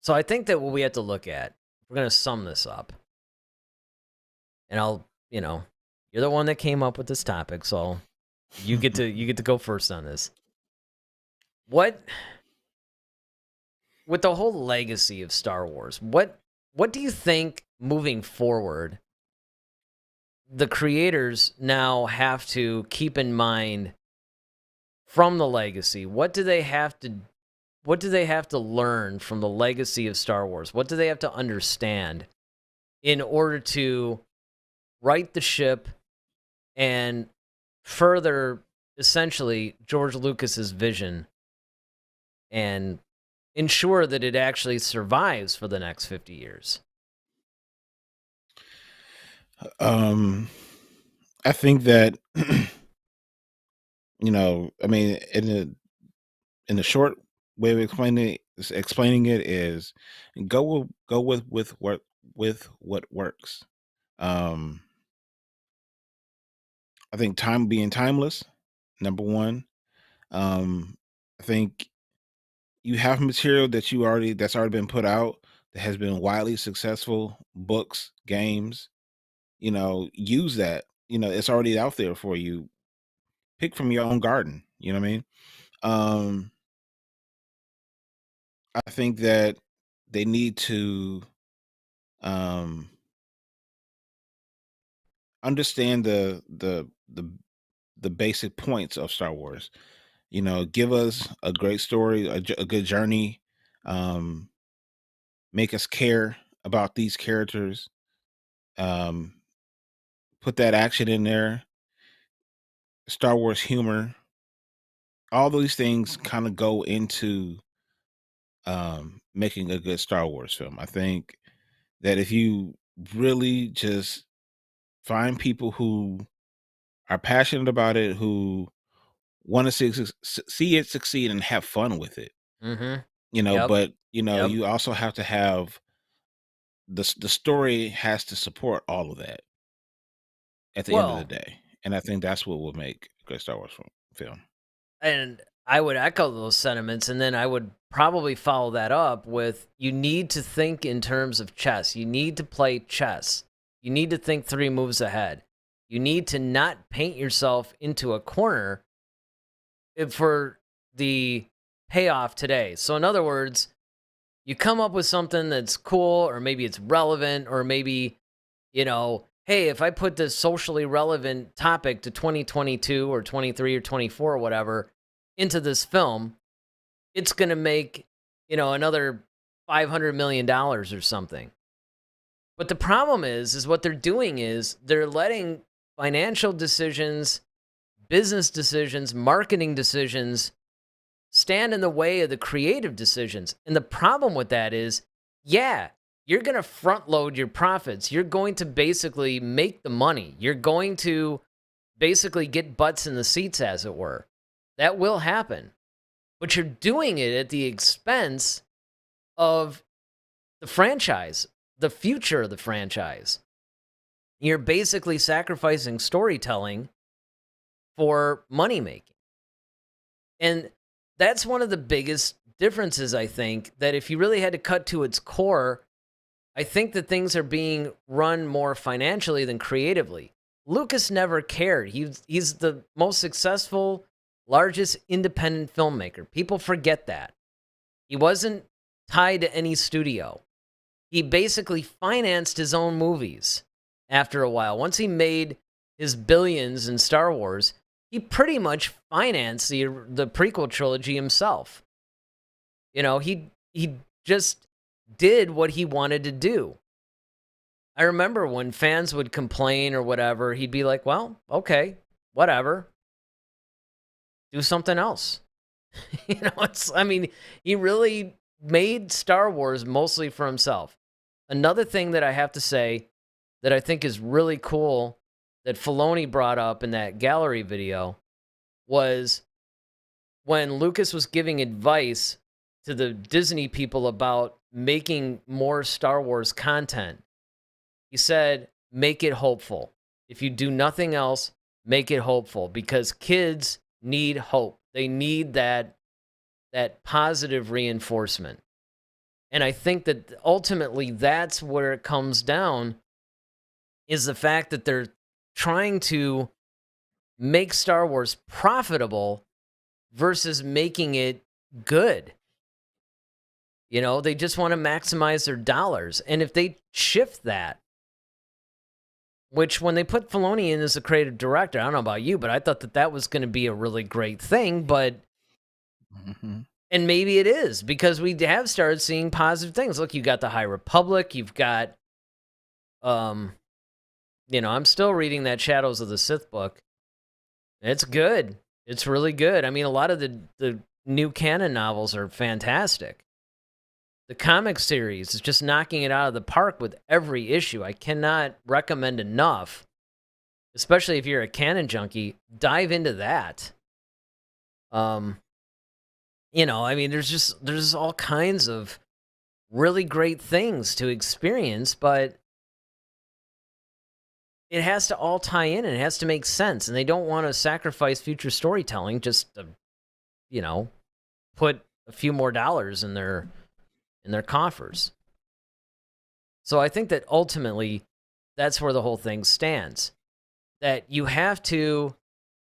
So I think that what we have to look at, we're going to sum this up. And you're the one that came up with this topic, so you get to go first on this. What, with the whole legacy of Star Wars, what do you think moving forward the creators now have to keep in mind from the legacy? What do they have to learn from the legacy of Star Wars? What do they have to understand in order to right the ship and further, essentially, George Lucas's vision and ensure that it actually survives for the next 50 years? I think that in the short way of explaining it is go with what works. I think time being timeless, number one. I think you have material that's already been put out that has been widely successful, books, games. Use that. It's already out there for you. Pick from your own garden. You know what I mean? I think that they need to understand the basic points of Star Wars. Give us a great story, a good journey. Make us care about these characters. Put that action in there. Star Wars humor. All these things kind of go into making a good Star Wars film. I think that if you really just find people who are passionate about it, who want to see it succeed and have fun with it, Yep. but Yep. you also have to have the story has to support all of that at the end of the day, and I think that's what will make a good Star Wars film. And I would echo those sentiments, and then I would probably follow that up with, you need to think in terms of chess. You need to play chess. You need to think 3 moves ahead. You need to not paint yourself into a corner for the payoff today. So in other words, You come up with something that's cool, or maybe it's relevant, or maybe, hey, if I put this socially relevant topic to 2022 or 23 or 24 or whatever into this film, it's going to make, another $500 million or something. But the problem is what they're doing is they're letting financial decisions, business decisions, marketing decisions stand in the way of the creative decisions. And the problem with that is, yeah, you're going to front load your profits. You're going to basically make the money. You're going to basically get butts in the seats, as it were. That will happen. But you're doing it at the expense of the franchise, the future of the franchise. You're basically sacrificing storytelling for money making. And that's one of the biggest differences, I think, that if you really had to cut to its core, I think that things are being run more financially than creatively. Lucas never cared. He's the most successful, largest independent filmmaker. People forget that. He wasn't tied to any studio. He basically financed his own movies after a while. Once he made his billions in Star Wars, he pretty much financed the prequel trilogy himself. He just did what he wanted to do. I remember when fans would complain or whatever, he'd be like, well, okay, whatever. Do something else. He really made Star Wars mostly for himself. Another thing that I have to say that I think is really cool that Filoni brought up in that gallery video was when Lucas was giving advice to the Disney people about making more Star Wars content. He said, make it hopeful. If you do nothing else, make it hopeful, because kids need hope. They need that positive reinforcement. And I think that ultimately that's where it comes down, is the fact that they're trying to make Star Wars profitable versus making it good. They just want to maximize their dollars. And if they shift that, which when they put Filoni in as a creative director, I don't know about you, but I thought that was going to be a really great thing. But and maybe it is, because we have started seeing positive things. Look, you got the High Republic. You've got, I'm still reading that Shadows of the Sith book. It's good. It's really good. I mean, a lot of the new canon novels are fantastic. The comic series is just knocking it out of the park with every issue. I cannot recommend enough, especially if you're a canon junkie, dive into that. There's all kinds of really great things to experience, but it has to all tie in and it has to make sense. And they don't want to sacrifice future storytelling just to, put a few more dollars in their coffers. So I think that ultimately that's where the whole thing stands. That you have to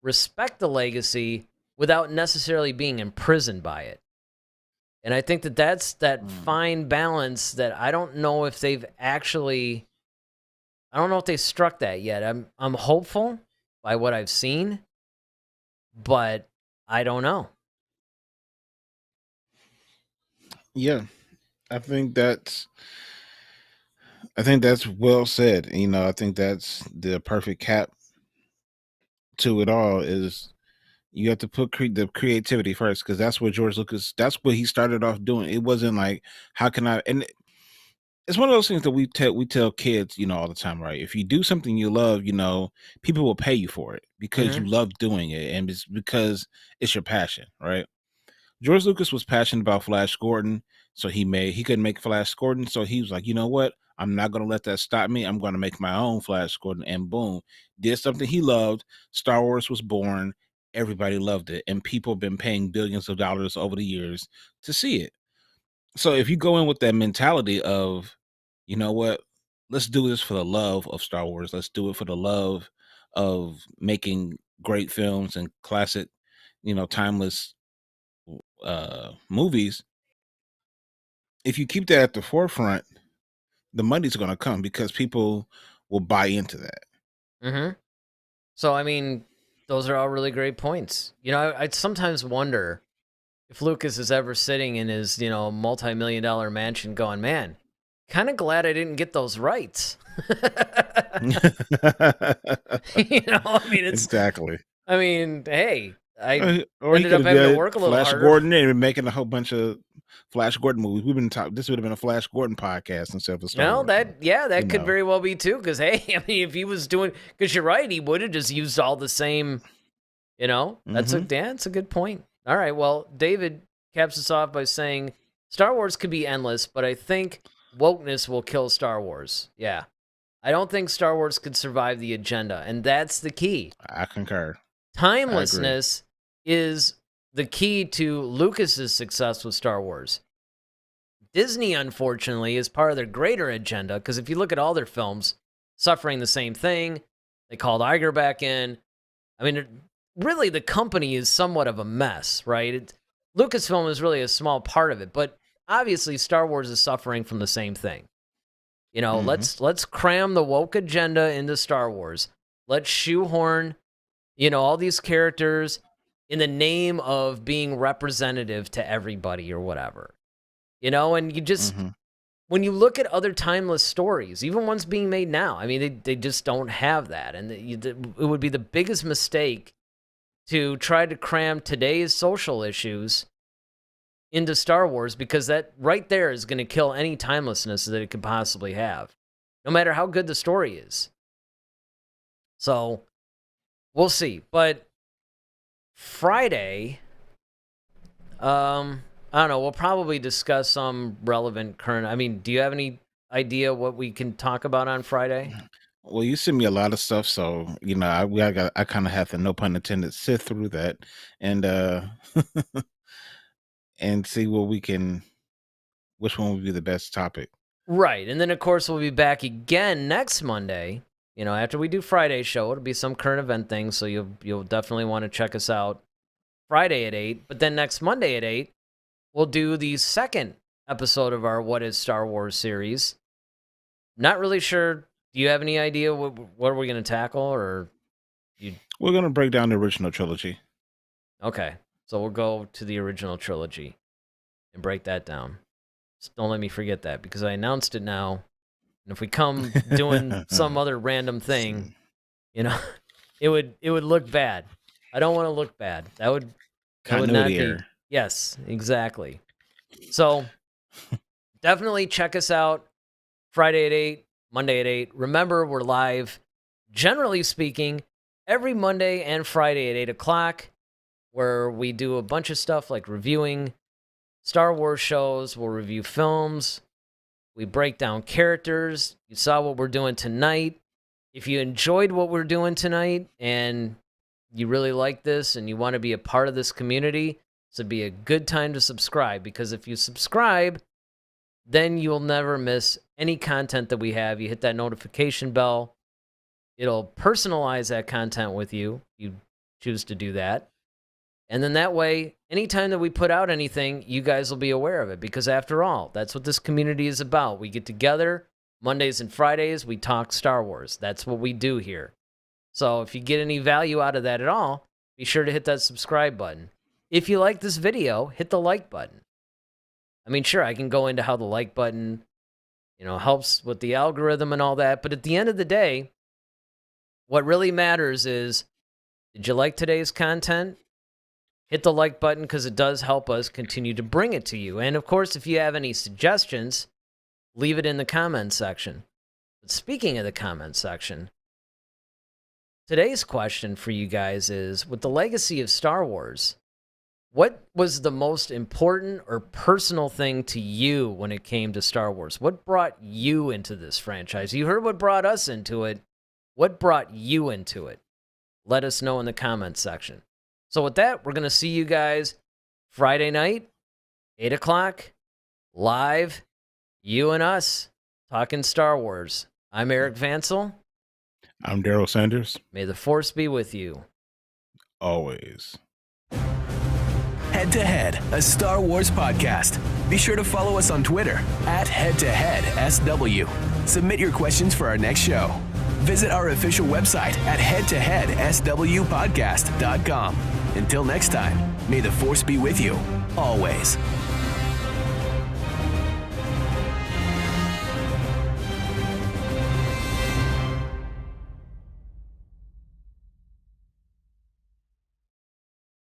respect the legacy without necessarily being imprisoned by it. And I think that that's that fine balance that I don't know if they've actually, I don't know if they struck that yet. I'm hopeful by what I've seen, but I don't know. Yeah, I think that's well said. I think that's the perfect cap to it all. Is you have to put the creativity first, because that's what George Lucas, that's what he started off doing. It wasn't like, how can I, and it's one of those things that we tell kids, all the time, right? If you do something you love, people will pay you for it because you love doing it, and it's because it's your passion, right? George Lucas was passionate about Flash Gordon, so he couldn't make Flash Gordon, so he was like, you know what? I'm not going to let that stop me. I'm going to make my own Flash Gordon, and boom, did something he loved. Star Wars was born. Everybody loved it, and people have been paying billions of dollars over the years to see it. So if you go in with that mentality of, you know what, let's do this for the love of Star Wars. Let's do it for the love of making great films and classic, timeless movies. if you keep that at the forefront, the money's going to come because people will buy into that. Mm-hmm. So, I mean, those are all really great points. I sometimes wonder if Lucas is ever sitting in his, multi-million-dollar mansion going, man, kind of glad I didn't get those rights. Exactly. Hey, I Or he ended could up have having to did work a little Flash harder. Gordon and been making a whole bunch of Flash Gordon movies. We've been talking. This would have been a Flash Gordon podcast instead of a Star Wars. That could very well be too. Because if he was doing, because you're right, he would have just used all the same. That's a good point. All right, well, David caps us off by saying Star Wars could be endless, but I think wokeness will kill Star Wars. Yeah, I don't think Star Wars could survive the agenda, and that's the key. I concur. Timelessness is the key to Lucas's success with Star Wars. Disney, unfortunately, is part of their greater agenda, because if you look at all their films, suffering the same thing, they called Iger back in. Really, the company is somewhat of a mess, right? Lucasfilm is really a small part of it, but obviously Star Wars is suffering from the same thing. Let's cram the woke agenda into Star Wars. Let's shoehorn, all these characters in the name of being representative to everybody or whatever. And you just, when you look at other timeless stories, even ones being made now, they just don't have that. And it would be the biggest mistake to try to cram today's social issues into Star Wars, because that right there is going to kill any timelessness that it could possibly have, no matter how good the story is. So we'll see. But Friday, I don't know, we'll probably discuss some relevant current. Do you have any idea what we can talk about on Friday? Well, you send me a lot of stuff, so I kind of have to, no pun intended, sift through that and and see which one would be the best topic. Right, and then of course we'll be back again next Monday. After we do Friday's show, it'll be some current event thing, so you'll definitely want to check us out Friday at 8. But then next Monday at 8, we'll do the second episode of our What is Star Wars series. Not really sure. Do you have any idea what are we going to tackle, or We're going to break down the original trilogy. Okay, so we'll go to the original trilogy and break that down. Just don't let me forget that, because I announced it now. And if we come doing some other random thing, it would look bad. I don't want to look bad. That would not be. Yes, exactly. So definitely check us out Friday at 8, Monday at 8. Remember, we're live, generally speaking, every Monday and Friday at 8 o'clock, where we do a bunch of stuff like reviewing Star Wars shows. We'll review films. We break down characters. You saw what we're doing tonight. If you enjoyed what we're doing tonight and you really like this and you want to be a part of this community, this would be a good time to subscribe, because if you subscribe, then you'll never miss any content that we have. You hit that notification bell. It'll personalize that content with you. You choose to do that. And then that way, anytime that we put out anything, you guys will be aware of it, because after all, that's what this community is about. We get together Mondays and Fridays, we talk Star Wars. That's what we do here. So if you get any value out of that at all, be sure to hit that subscribe button. If you like this video, hit the like button. Sure, I can go into how the like button, helps with the algorithm and all that, but at the end of the day, what really matters is, did you like today's content? Hit the like button, because it does help us continue to bring it to you. And of course, if you have any suggestions, leave it in the comment section. But speaking of the comment section, today's question for you guys is, with the legacy of Star Wars, what was the most important or personal thing to you when it came to Star Wars? What brought you into this franchise? You heard what brought us into it. What brought you into it? Let us know in the comments section. So with that, we're going to see you guys Friday night, 8 o'clock, live, you and us, talking Star Wars. I'm Eric Vansel. I'm Daryl Sanders. May the Force be with you. Always. Head to Head, a Star Wars podcast. Be sure to follow us on Twitter @HeadToHeadSW. Submit your questions for our next show. Visit our official website at headtoheadswpodcast.com. Until next time, may the Force be with you, always.